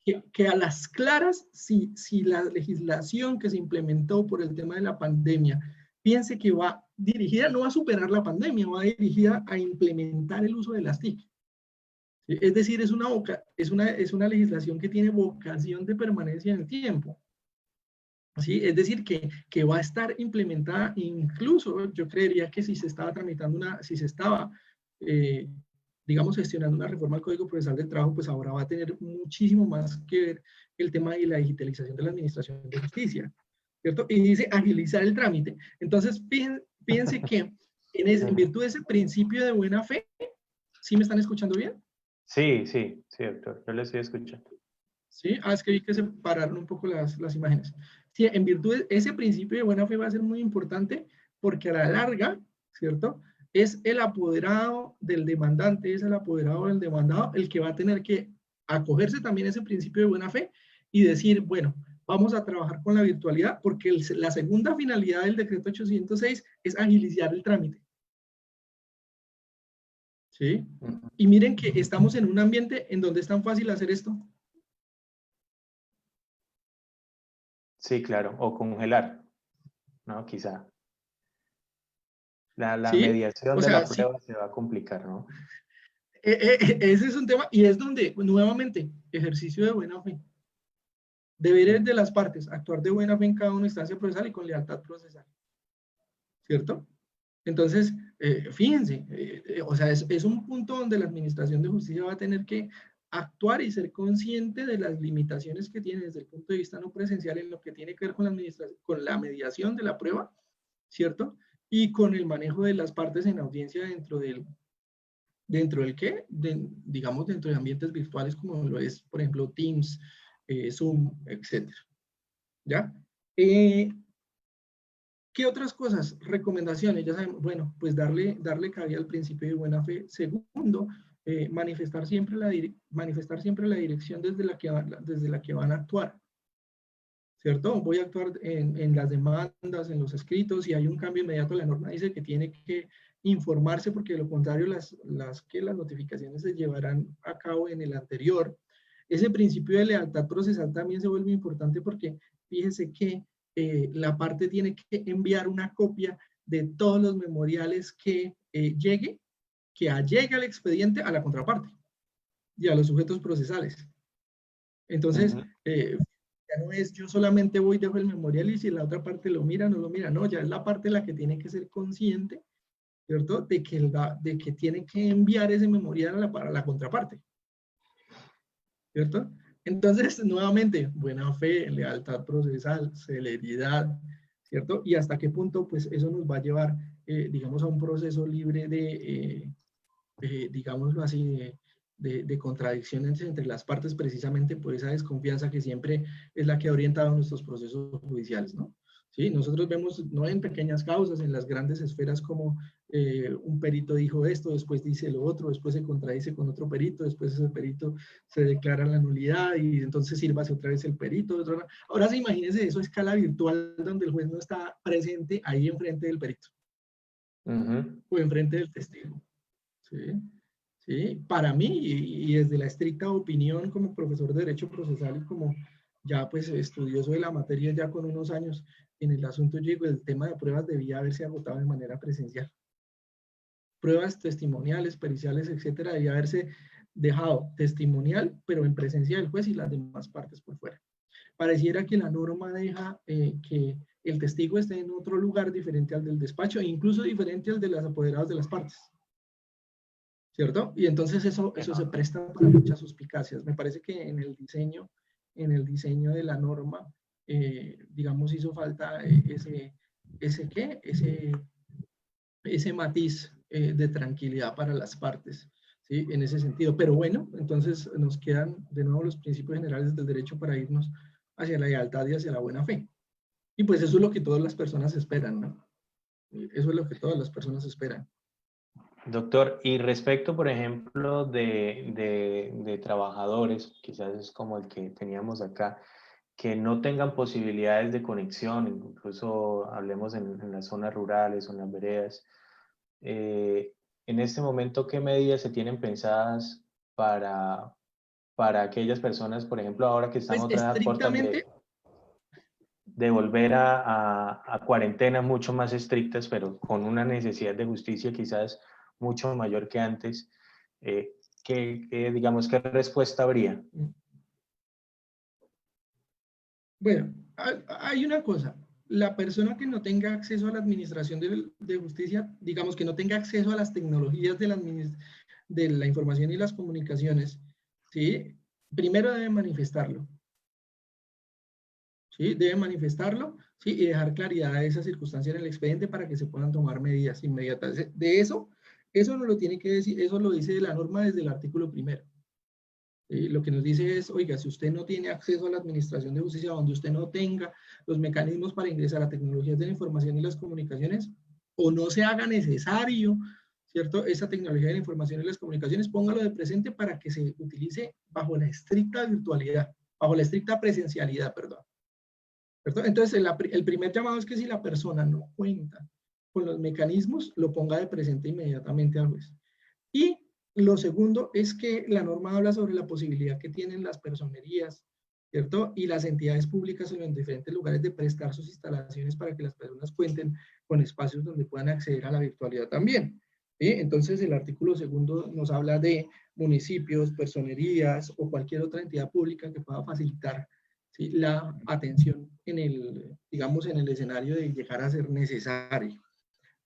D: claro, que a las claras, si la legislación que se implementó por el tema de la pandemia piense que va dirigida, no va a superar la pandemia, va dirigida a implementar el uso de las TIC. ¿Sí? Es decir, es una legislación que tiene vocación de permanencia en el tiempo. ¿Sí? Es decir, que va a estar implementada, incluso yo creería que si se estaba digamos, gestionando una reforma al Código Procesal del Trabajo, pues ahora va a tener muchísimo más que ver el tema de la digitalización de la administración de justicia, ¿cierto? Y dice agilizar el trámite. Entonces, piense que en virtud de ese principio de buena fe, ¿sí me están escuchando bien?
B: Sí, doctor, yo le estoy escuchando.
D: Sí, es que vi que se pararon un poco las imágenes. Sí, en virtud de ese principio de buena fe va a ser muy importante porque a la larga, ¿cierto? es el apoderado del demandante, es el apoderado del demandado el que va a tener que acogerse también a ese principio de buena fe y decir, bueno, vamos a trabajar con la virtualidad porque la segunda finalidad del decreto 806 es agilizar el trámite. ¿Sí? Y miren que estamos en un ambiente en donde es tan fácil hacer esto.
B: Sí, claro, o congelar, ¿no? Quizá. La
D: ¿Sí?
B: mediación
D: O
B: de
D: sea,
B: la
D: sí,
B: prueba se va a complicar, ¿no?
D: ese es un tema y es donde, nuevamente, ejercicio de buena fe. Deberes de las partes, actuar de buena fe en cada una instancia procesal y con lealtad procesal. ¿Cierto? Entonces, fíjense, o sea, es un punto donde la Administración de Justicia va a tener que actuar y ser consciente de las limitaciones que tiene desde el punto de vista no presencial en lo que tiene que ver con la administración, con la mediación de la prueba, ¿cierto? Y con el manejo de las partes en audiencia dentro del qué, digamos, dentro de ambientes virtuales como lo es, por ejemplo, Teams, Zoom, etcétera. ¿Ya? ¿Qué otras cosas? Recomendaciones, ya sabemos, bueno, pues darle cabida al principio de buena fe. Segundo, manifestar siempre la dirección desde la que van a actuar. ¿Cierto? Voy a actuar en las demandas, en los escritos, y hay un cambio inmediato, la norma dice que tiene que informarse porque de lo contrario las notificaciones se llevarán a cabo en el anterior. Ese principio de lealtad procesal también se vuelve importante porque fíjese que la parte tiene que enviar una copia de todos los memoriales que llegue al expediente a la contraparte y a los sujetos procesales. Entonces, ya no es yo solamente voy, dejo el memorial y si la otra parte lo mira, no lo mira, no, ya es la parte la que tiene que ser consciente, ¿cierto? De que tiene que enviar ese memorial para la contraparte, ¿cierto? Entonces, nuevamente, buena fe, lealtad procesal, celeridad, ¿cierto? Y hasta qué punto, pues, eso nos va a llevar, digamos, a un proceso libre digámoslo así, de contradicciones entre las partes, precisamente por esa desconfianza que siempre es la que ha orientado nuestros procesos judiciales, ¿no? Sí, nosotros vemos, no en pequeñas causas, en las grandes esferas como un perito dijo esto, después dice lo otro, después se contradice con otro perito, después ese perito se declara la nulidad y entonces sírvase otra vez el perito. Ahora sí, imagínense eso a escala virtual donde el juez no está presente ahí enfrente del perito o enfrente del testigo. ¿Sí? ¿Sí? Para mí, y desde la estricta opinión como profesor de Derecho Procesal y como ya pues estudioso de la materia ya con unos años en el asunto, yo digo, el tema de pruebas debía haberse agotado de manera presencial. Pruebas testimoniales, periciales, etcétera, debía haberse dejado testimonial, pero en presencia del juez y las demás partes por fuera. Pareciera que la norma deja que el testigo esté en otro lugar diferente al del despacho e incluso diferente al de los apoderados de las partes. ¿Cierto? Y entonces eso se presta para muchas suspicacias. Me parece que en el diseño de la norma, digamos, hizo falta ese matiz de tranquilidad para las partes, ¿sí? En ese sentido. Pero bueno, entonces nos quedan de nuevo los principios generales del derecho para irnos hacia la lealtad y hacia la buena fe. Y pues eso es lo que todas las personas esperan, ¿no? Eso es lo que todas las personas esperan.
B: Doctor, y respecto, por ejemplo, de trabajadores, quizás es como el que teníamos acá, que no tengan posibilidades de conexión, incluso hablemos en las zonas rurales o en las veredas, en este momento, ¿qué medidas se tienen pensadas para aquellas personas, por ejemplo, ahora que están
D: Pues
B: otra vez a puertas de volver a cuarentenas mucho más estrictas, pero con una necesidad de justicia quizás mucho mayor que antes, digamos, ¿qué respuesta habría?
D: Bueno, hay una cosa. La persona que no tenga acceso a la administración de justicia, digamos que no tenga acceso a las tecnologías de la información y las comunicaciones, ¿sí? Primero debe manifestarlo. ¿Sí? Debe manifestarlo, ¿sí? Y dejar claridad a esa circunstancia en el expediente para que se puedan tomar medidas inmediatas. De eso no lo tiene que decir, eso lo dice la norma desde el artículo 1. Lo que nos dice es, oiga, si usted no tiene acceso a la administración de justicia, donde usted no tenga los mecanismos para ingresar a tecnologías de la información y las comunicaciones, o no se haga necesario, ¿cierto? Esa tecnología de la información y las comunicaciones, póngalo de presente para que se utilice bajo la estricta virtualidad, bajo la estricta presencialidad, perdón. ¿Cierto? Entonces, el primer llamado es que si la persona no cuenta con los mecanismos, lo ponga de presente inmediatamente al juez. Y lo segundo es que la norma habla sobre la posibilidad que tienen las personerías, ¿cierto? Y las entidades públicas en los diferentes lugares de prestar sus instalaciones para que las personas cuenten con espacios donde puedan acceder a la virtualidad también. ¿Sí? Entonces, el artículo segundo nos habla de municipios, personerías o cualquier otra entidad pública que pueda facilitar, ¿sí?, la atención en el, digamos, en el escenario de llegar a ser necesario.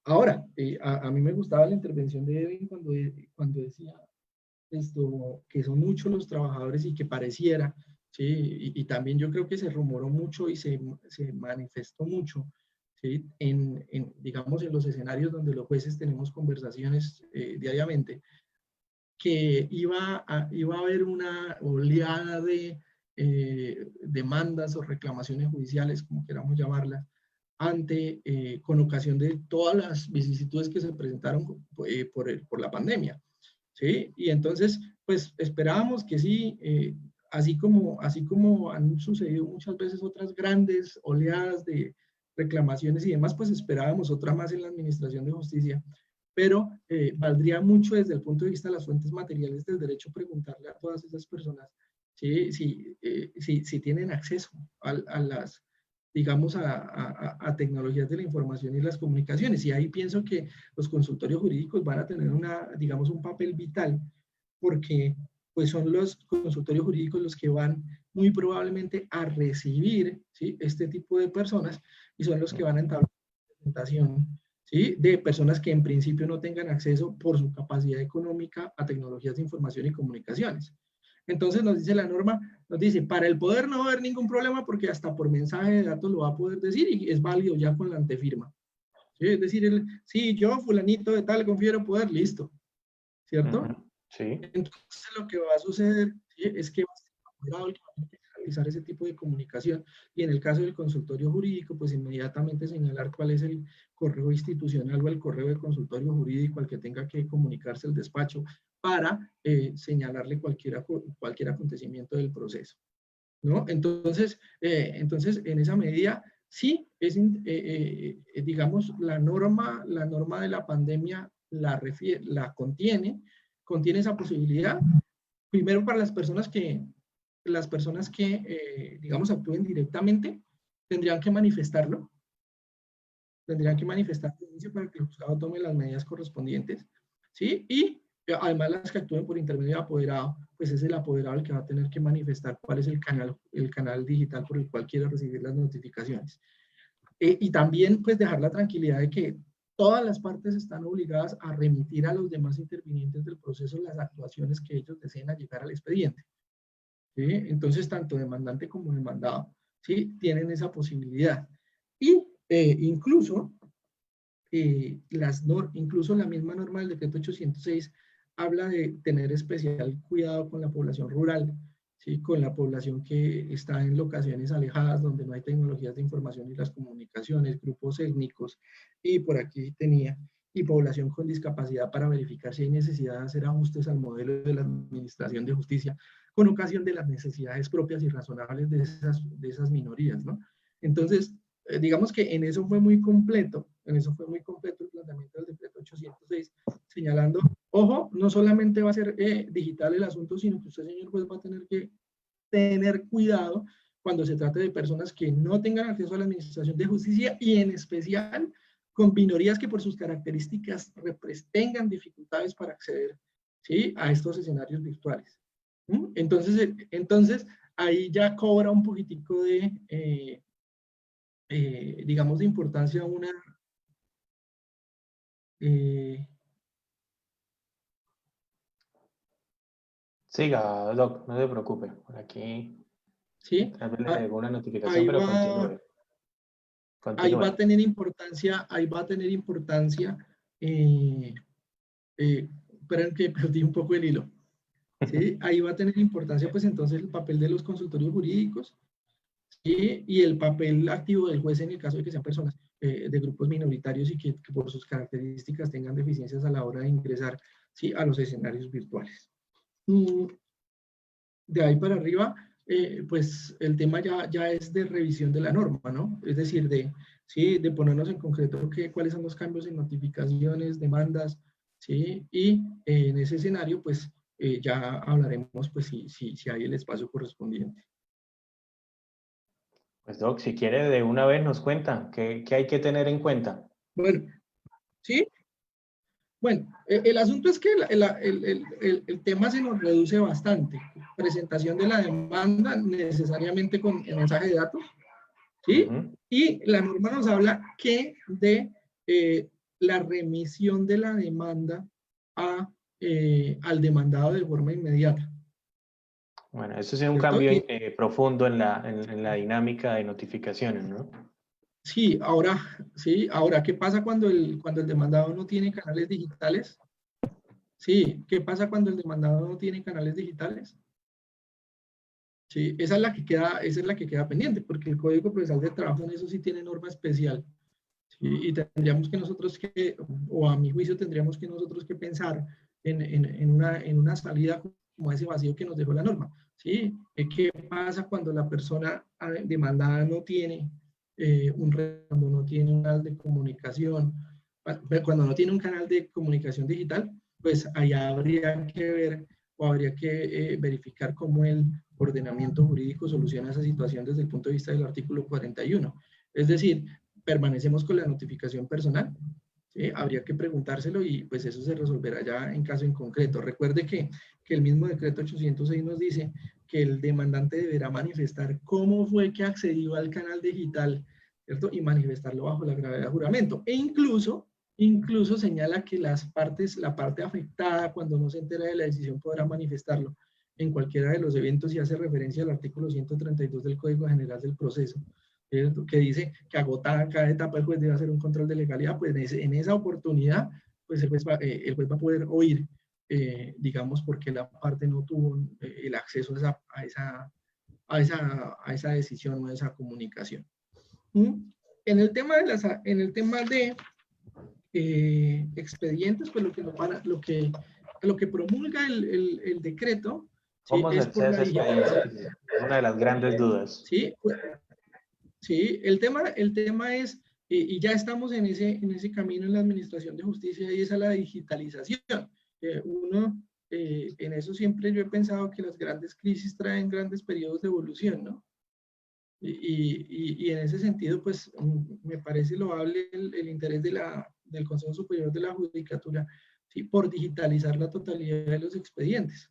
D: Ahora, a mí me gustaba la intervención de Edwin cuando decía esto, que son muchos los trabajadores y que pareciera, ¿sí? Y también yo creo que se rumoró mucho y se manifestó mucho, ¿sí?, digamos, en los escenarios donde los jueces tenemos conversaciones diariamente, que iba a haber una oleada de demandas o reclamaciones judiciales, como queramos llamarlas, con ocasión de todas las vicisitudes que se presentaron por la pandemia, ¿sí? Y entonces, pues esperábamos que sí, así como han sucedido muchas veces otras grandes oleadas de reclamaciones y demás, pues esperábamos otra más en la Administración de Justicia, pero valdría mucho desde el punto de vista de las fuentes materiales del derecho preguntarle a todas esas personas, ¿sí?, si tienen acceso a las, digamos, a tecnologías de la información y las comunicaciones. Y ahí pienso que los consultorios jurídicos van a tener digamos, un papel vital, porque pues son los consultorios jurídicos los que van muy probablemente a recibir, ¿sí?, este tipo de personas, y son los que van a entablar la presentación, ¿sí?, de personas que en principio no tengan acceso por su capacidad económica a tecnologías de información y comunicaciones. Entonces nos dice la norma, nos dice, para el poder no va a haber ningún problema porque hasta por mensaje de datos lo va a poder decir y es válido ya con la antefirma. ¿Sí? Es decir, sí, yo fulanito de tal confiero poder, listo, ¿cierto?
B: Sí.
D: Entonces lo que va a suceder, ¿sí?, es que va a ser el apoderado el que va a tener que realizar ese tipo de comunicación, y en el caso del consultorio jurídico, pues inmediatamente señalar cuál es el correo institucional o el correo del consultorio jurídico al que tenga que comunicarse el despacho para señalarle cualquier acontecimiento del proceso, ¿no? Entonces, en esa medida, sí, digamos, la norma de la pandemia la contiene esa posibilidad, primero para las personas que digamos, actúen directamente, tendrían que manifestarlo, para que el juzgado tome las medidas correspondientes, ¿sí? Y además las que actúen por intermedio de apoderado, pues es el apoderado el que va a tener que manifestar cuál es el canal digital por el cual quiere recibir las notificaciones. Y también, pues, dejar la tranquilidad de que todas las partes están obligadas a remitir a los demás intervinientes del proceso las actuaciones que ellos deseen llegar al expediente, ¿sí? Entonces, tanto demandante como demandado, ¿sí?, tienen esa posibilidad. Y incluso la misma norma del decreto 806 habla de tener especial cuidado con la población rural, ¿sí?, con la población que está en locaciones alejadas donde no hay tecnologías de información y las comunicaciones, grupos étnicos, y por aquí y población con discapacidad, para verificar si hay necesidad de hacer ajustes al modelo de la Administración de Justicia con ocasión de las necesidades propias y razonables de esas minorías, ¿no? Entonces, digamos que en eso fue muy completo el planteamiento del decreto 806, señalando, ojo, no solamente va a ser digital el asunto, sino que usted, señor juez, va a tener que tener cuidado cuando se trate de personas que no tengan acceso a la Administración de Justicia, y en especial con minorías que por sus características tengan dificultades para acceder, ¿sí?, a estos escenarios virtuales. Entonces, ahí ya cobra un poquitico de, digamos, de importancia una...
B: Siga, Doc, no se preocupe. Por aquí
D: ¿sí?
B: tal vez le llegó una notificación,
D: Ahí
B: pero
D: va,
B: continúe. Continúe.
D: a tener importancia, esperen que perdí un poco el hilo. ¿Sí? Ahí va a tener importancia, pues entonces, el papel de los consultorios jurídicos, ¿sí?, y el papel activo del juez en el caso de que sean personas. de grupos minoritarios y que por sus características tengan deficiencias a la hora de ingresar, ¿sí?, a los escenarios virtuales. De ahí para arriba, pues el tema ya es de revisión de la norma, ¿no? Es decir, ¿sí?, de ponernos en concreto cuáles son los cambios en notificaciones, demandas, ¿sí? Y en ese escenario, pues ya hablaremos, pues, si hay el espacio correspondiente.
B: Pues Doc, si quiere de una vez nos cuenta, ¿qué hay que tener en cuenta?
D: Bueno, ¿sí? Bueno, el asunto es que el tema se nos reduce bastante. Presentación de la demanda necesariamente con el mensaje de datos, ¿sí? Y la norma nos habla que de la remisión de la demanda al demandado de forma inmediata.
B: Bueno, eso es un
D: ¿Cierto?
B: cambio profundo en la dinámica de notificaciones, ¿no?
D: Sí, ahora, ¿qué pasa cuando el demandado no tiene canales digitales? Sí, ¿qué pasa cuando el demandado no tiene canales digitales? Sí, esa es la que queda pendiente, porque el Código Procesal de Trabajo en eso sí tiene norma especial. ¿Sí? Y tendríamos que nosotros o a mi juicio tendríamos que nosotros que pensar en una salida como ese vacío que nos dejó la norma. ¿Sí? ¿Qué pasa cuando la persona demandada no tiene cuando no tiene un canal de comunicación, cuando no tiene un canal de comunicación digital? Pues allá habría que ver o habría que verificar cómo el ordenamiento jurídico soluciona esa situación desde el punto de vista del artículo 41. Es decir, permanecemos con la notificación personal, ¿sí? Habría que preguntárselo y pues eso se resolverá ya en caso en concreto. Recuerde que el mismo decreto 806 nos dice que el demandante deberá manifestar cómo fue que accedió al canal digital, ¿cierto? Y manifestarlo bajo la gravedad de juramento. E incluso señala que la parte afectada cuando no se entera de la decisión podrá manifestarlo en cualquiera de los eventos y hace referencia al artículo 132 del Código General del Proceso, que dice que agotada cada etapa el juez debe hacer un control de legalidad. Pues en esa oportunidad, pues el juez va a poder oír, digamos, porque la parte no tuvo el acceso a esa decisión o a esa comunicación. En el tema de expedientes, pues lo que promulga el decreto, ¿sí?,
B: ¿Cómo se
D: es por
B: accede a
D: la
B: esa experiencia?
D: digitalización.
B: Es una de las grandes dudas.
D: ¿Sí? Sí, el tema es, y ya estamos en ese camino en la Administración de Justicia, y es a la digitalización. En eso siempre yo he pensado que las grandes crisis traen grandes periodos de evolución, ¿no? Y en ese sentido, pues, me parece loable el interés del Consejo Superior de la Judicatura, ¿sí?, por digitalizar la totalidad de los expedientes.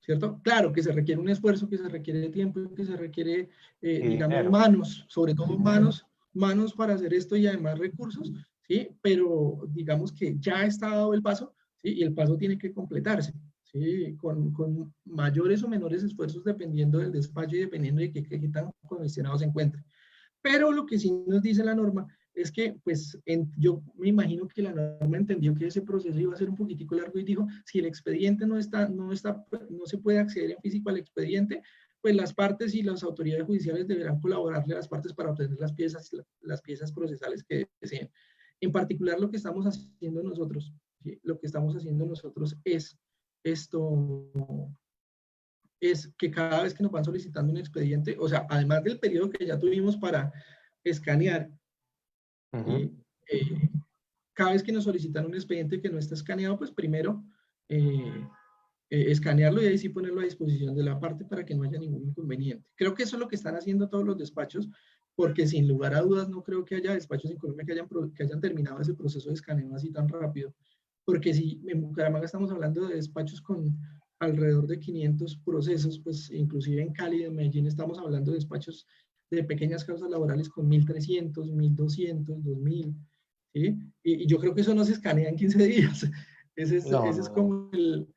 D: ¿Cierto? Claro que se requiere un esfuerzo, que se requiere tiempo, que se requiere, digamos,
B: Dinero.
D: manos, sobre todo manos para hacer esto y además recursos, ¿sí? Pero digamos que ya está dado el paso, ¿sí? Y el paso tiene que completarse, ¿sí? Con mayores o menores esfuerzos dependiendo del despacho y dependiendo de qué tan condicionado se encuentre. Pero lo que sí nos dice la norma es que, pues, yo me imagino que la norma entendió que ese proceso iba a ser un poquitico largo y dijo, si el expediente no se puede acceder en físico al expediente, pues las partes y las autoridades judiciales deberán colaborarle a las partes para obtener las piezas procesales que deseen. En particular, lo que estamos haciendo nosotros, ¿sí?, lo que estamos haciendo nosotros es que cada vez que nos van solicitando un expediente, o sea, además del periodo que ya tuvimos para escanear, cada vez que nos solicitan un expediente que no está escaneado, pues primero escanearlo y ahí sí ponerlo a disposición de la parte para que no haya ningún inconveniente. Creo que eso es lo que están haciendo todos los despachos, porque sin lugar a dudas no creo que haya despachos en Colombia que hayan terminado ese proceso de escaneo así tan rápido, porque si en Bucaramanga estamos hablando de despachos con alrededor de 500 procesos, pues inclusive en Cali, en Medellín, estamos hablando de despachos de pequeñas causas laborales con 1.300, 1.200, 2.000, ¿sí? Y yo creo que eso no se escanea en 15 días. Ese es como el...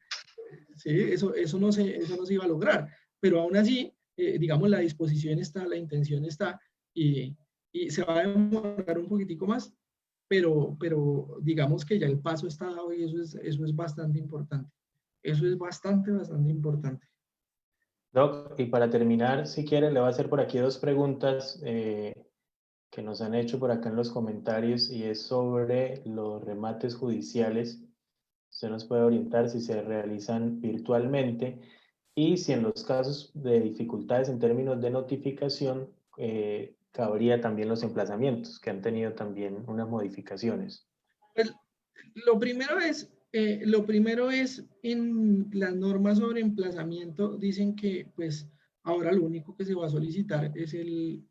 D: Sí, eso no se iba a lograr, pero aún así, digamos, la disposición está, la intención está, y se va a demorar un poquitico más, pero digamos que ya el paso está dado y eso es bastante importante. Eso es bastante importante.
B: Doc, y para terminar, si quiere, le voy a hacer por aquí dos preguntas que nos han hecho por acá en los comentarios, y es sobre los remates judiciales. Usted nos puede orientar si se realizan virtualmente y si en los casos de dificultades en términos de notificación cabría también los emplazamientos, que han tenido también unas modificaciones.
D: Pues, lo primero es en las normas sobre emplazamiento, dicen que pues ahora lo único que se va a solicitar es el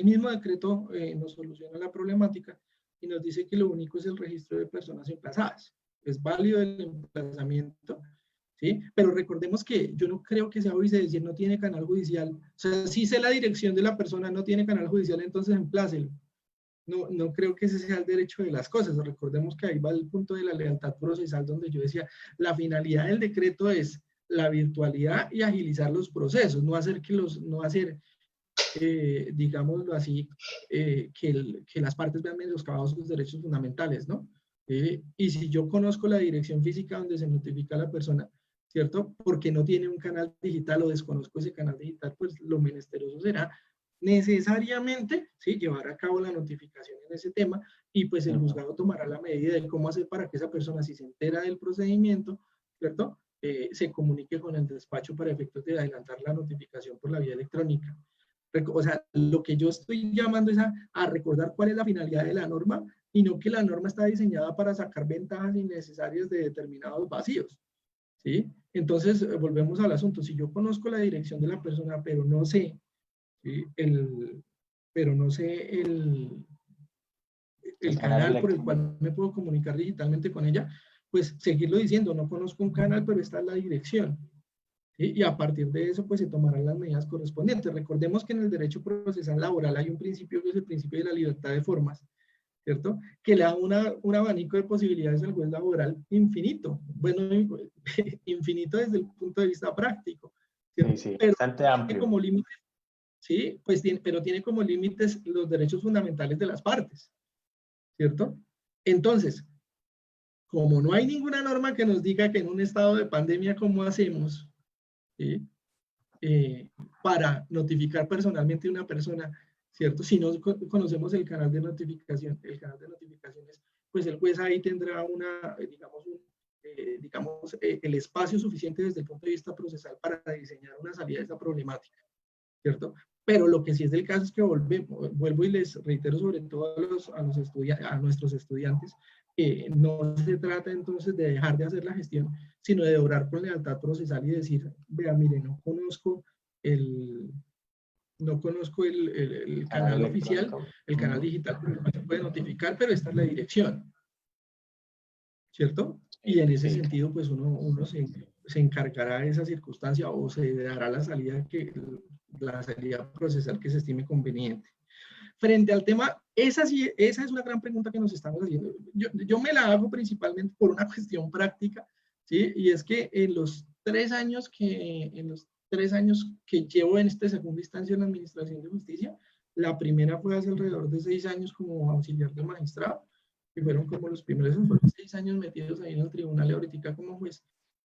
D: mismo decreto nos soluciona la problemática y nos dice que lo único es el registro de personas emplazadas. Es válido el emplazamiento, ¿sí? Pero recordemos que yo no creo que sea obvio decir no tiene canal judicial. O sea, si sé la dirección de la persona, no tiene canal judicial, entonces emplácelo. No creo que ese sea el derecho de las cosas. Recordemos que ahí va el punto de la lealtad procesal, donde yo decía, la finalidad del decreto es la virtualidad y agilizar los procesos, no hacer digámoslo así, que las partes vean menoscabados sus derechos fundamentales, ¿no? Y si yo conozco la dirección física donde se notifica a la persona, ¿cierto? Porque no tiene un canal digital o desconozco ese canal digital, pues lo menesteroso será necesariamente, ¿sí?, llevar a cabo la notificación en ese tema y pues el juzgado tomará la medida de cómo hacer para que esa persona, si se entera del procedimiento, ¿cierto?, se comunique con el despacho para efectos de adelantar la notificación por la vía electrónica. O sea, lo que yo estoy llamando es a recordar cuál es la finalidad de la norma y no que la norma está diseñada para sacar ventajas innecesarias de determinados vacíos, ¿sí? Entonces, volvemos al asunto. Si yo conozco la dirección de la persona, pero no sé, ¿sí?, el canal por el cual me puedo comunicar digitalmente con ella, pues seguirlo diciendo, no conozco un canal, pero esta es la dirección. ¿Sí? Y a partir de eso, pues se tomarán las medidas correspondientes. Recordemos que en el derecho procesal laboral hay un principio que es el principio de la libertad de formas, ¿cierto? Que le da un abanico de posibilidades al juez laboral infinito. Bueno, infinito desde el punto de vista práctico, ¿cierto?
B: Sí,
D: pero
B: bastante amplio.
D: Como límite, sí, pues pero tiene como límites los derechos fundamentales de las partes, ¿cierto? Entonces, como no hay ninguna norma que nos diga que en un estado de pandemia, ¿cómo hacemos? ¿Sí? Para notificar personalmente a una persona, ¿cierto? Si no conocemos el canal de notificaciones, pues el juez ahí tendrá el espacio suficiente desde el punto de vista procesal para diseñar una salida de esta problemática, ¿cierto? Pero lo que sí es del caso es que vuelvo y les reitero sobre todo a nuestros estudiantes, no se trata entonces de dejar de hacer la gestión, sino de obrar con lealtad procesal y decir, vea, mire, no conozco el canal oficial, el canal digital por el cual se puede notificar, pero esta es la dirección, ¿cierto? Y en ese sentido, pues uno se encargará de esa circunstancia o se dará la salida procesal que se estime conveniente. Frente al tema, esa es una gran pregunta que nos estamos haciendo. Yo me la hago principalmente por una cuestión práctica, ¿sí? Y es que en los 3 años que llevo en esta segunda instancia en la Administración de Justicia, la primera fue hace alrededor de 6 años como auxiliar de magistrado, que fueron como los primeros, fueron 6 años metidos ahí en el tribunal y ahorita como juez.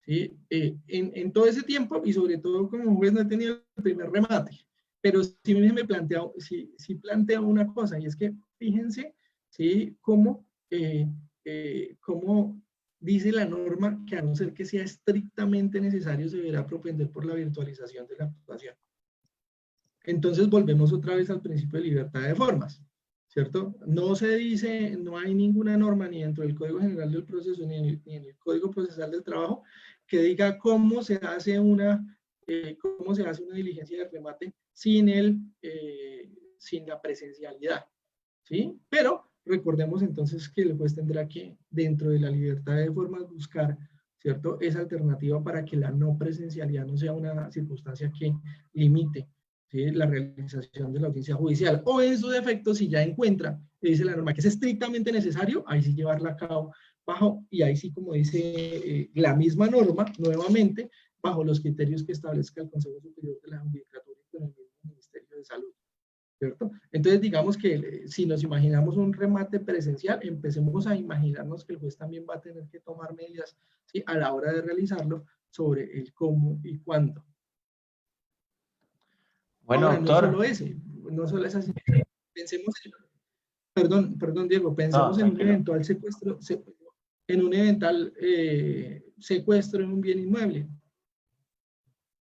D: ¿Sí? En todo ese tiempo, y sobre todo como juez, no he tenido el primer remate. Pero sí me planteo una cosa, y es que fíjense, ¿sí?, cómo dice la norma que a no ser que sea estrictamente necesario se deberá propender por la virtualización de la actuación. Entonces volvemos otra vez al principio de libertad de formas, ¿cierto? No se dice, no hay ninguna norma ni dentro del Código General del Proceso ni en el Código Procesal del Trabajo que diga cómo se hace una diligencia de remate sin la presencialidad, ¿sí? Pero recordemos entonces que el juez tendrá que, dentro de la libertad de formas, buscar, ¿cierto?, esa alternativa para que la no presencialidad no sea una circunstancia que limite, ¿sí?, la realización de la audiencia judicial. O en su defecto, si ya encuentra, le dice la norma que es estrictamente necesario, ahí sí llevarla a cabo y ahí sí, como dice la misma norma, nuevamente, bajo los criterios que establezca el Consejo Superior de la Judicatura y con el mismo Ministerio de Salud, ¿cierto? Entonces, digamos que si nos imaginamos un remate presencial, empecemos a imaginarnos que el juez también va a tener que tomar medidas, ¿sí?, a la hora de realizarlo sobre el cómo y cuándo.
B: Bueno,
D: ahora,
B: doctor.
D: No solo esa. Pensemos, perdón, Diego, pensemos en un
B: tranquilo.
D: eventual secuestro, en un eventual secuestro en un bien inmueble.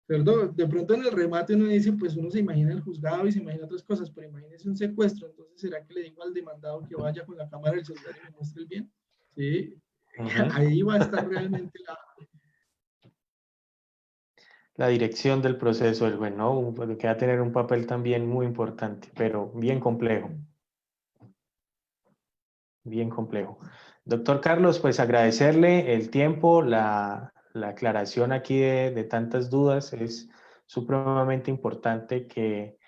D: Perdón, de pronto en el remate uno dice, pues uno se imagina el juzgado y se imagina otras cosas, pero imagínese un secuestro, entonces ¿será que le digo al demandado que vaya con la cámara del celular y me muestre el bien? Sí, ahí va a estar realmente
B: La dirección del proceso del juez, ¿no? Que va a tener un papel también muy importante, pero bien complejo. Bien complejo. Doctor Carlos, pues agradecerle el tiempo, la aclaración aquí de tantas dudas. Es supremamente importante que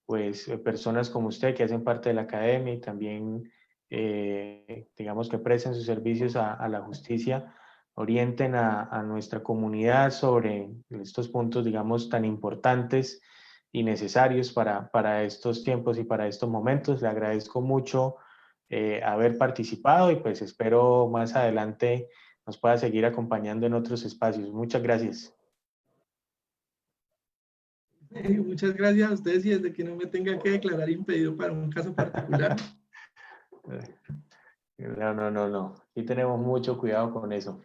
B: pues personas como usted que hacen parte de la academia y también digamos que presten sus servicios a la justicia, orienten a nuestra comunidad sobre estos puntos, digamos, tan importantes y necesarios para estos tiempos y para estos momentos. Le agradezco mucho haber participado y pues espero más adelante nos pueda seguir acompañando en otros espacios. Muchas gracias.
D: Muchas gracias a ustedes y desde que no me tenga que declarar impedido para un caso particular.
B: No. Aquí tenemos mucho cuidado con eso.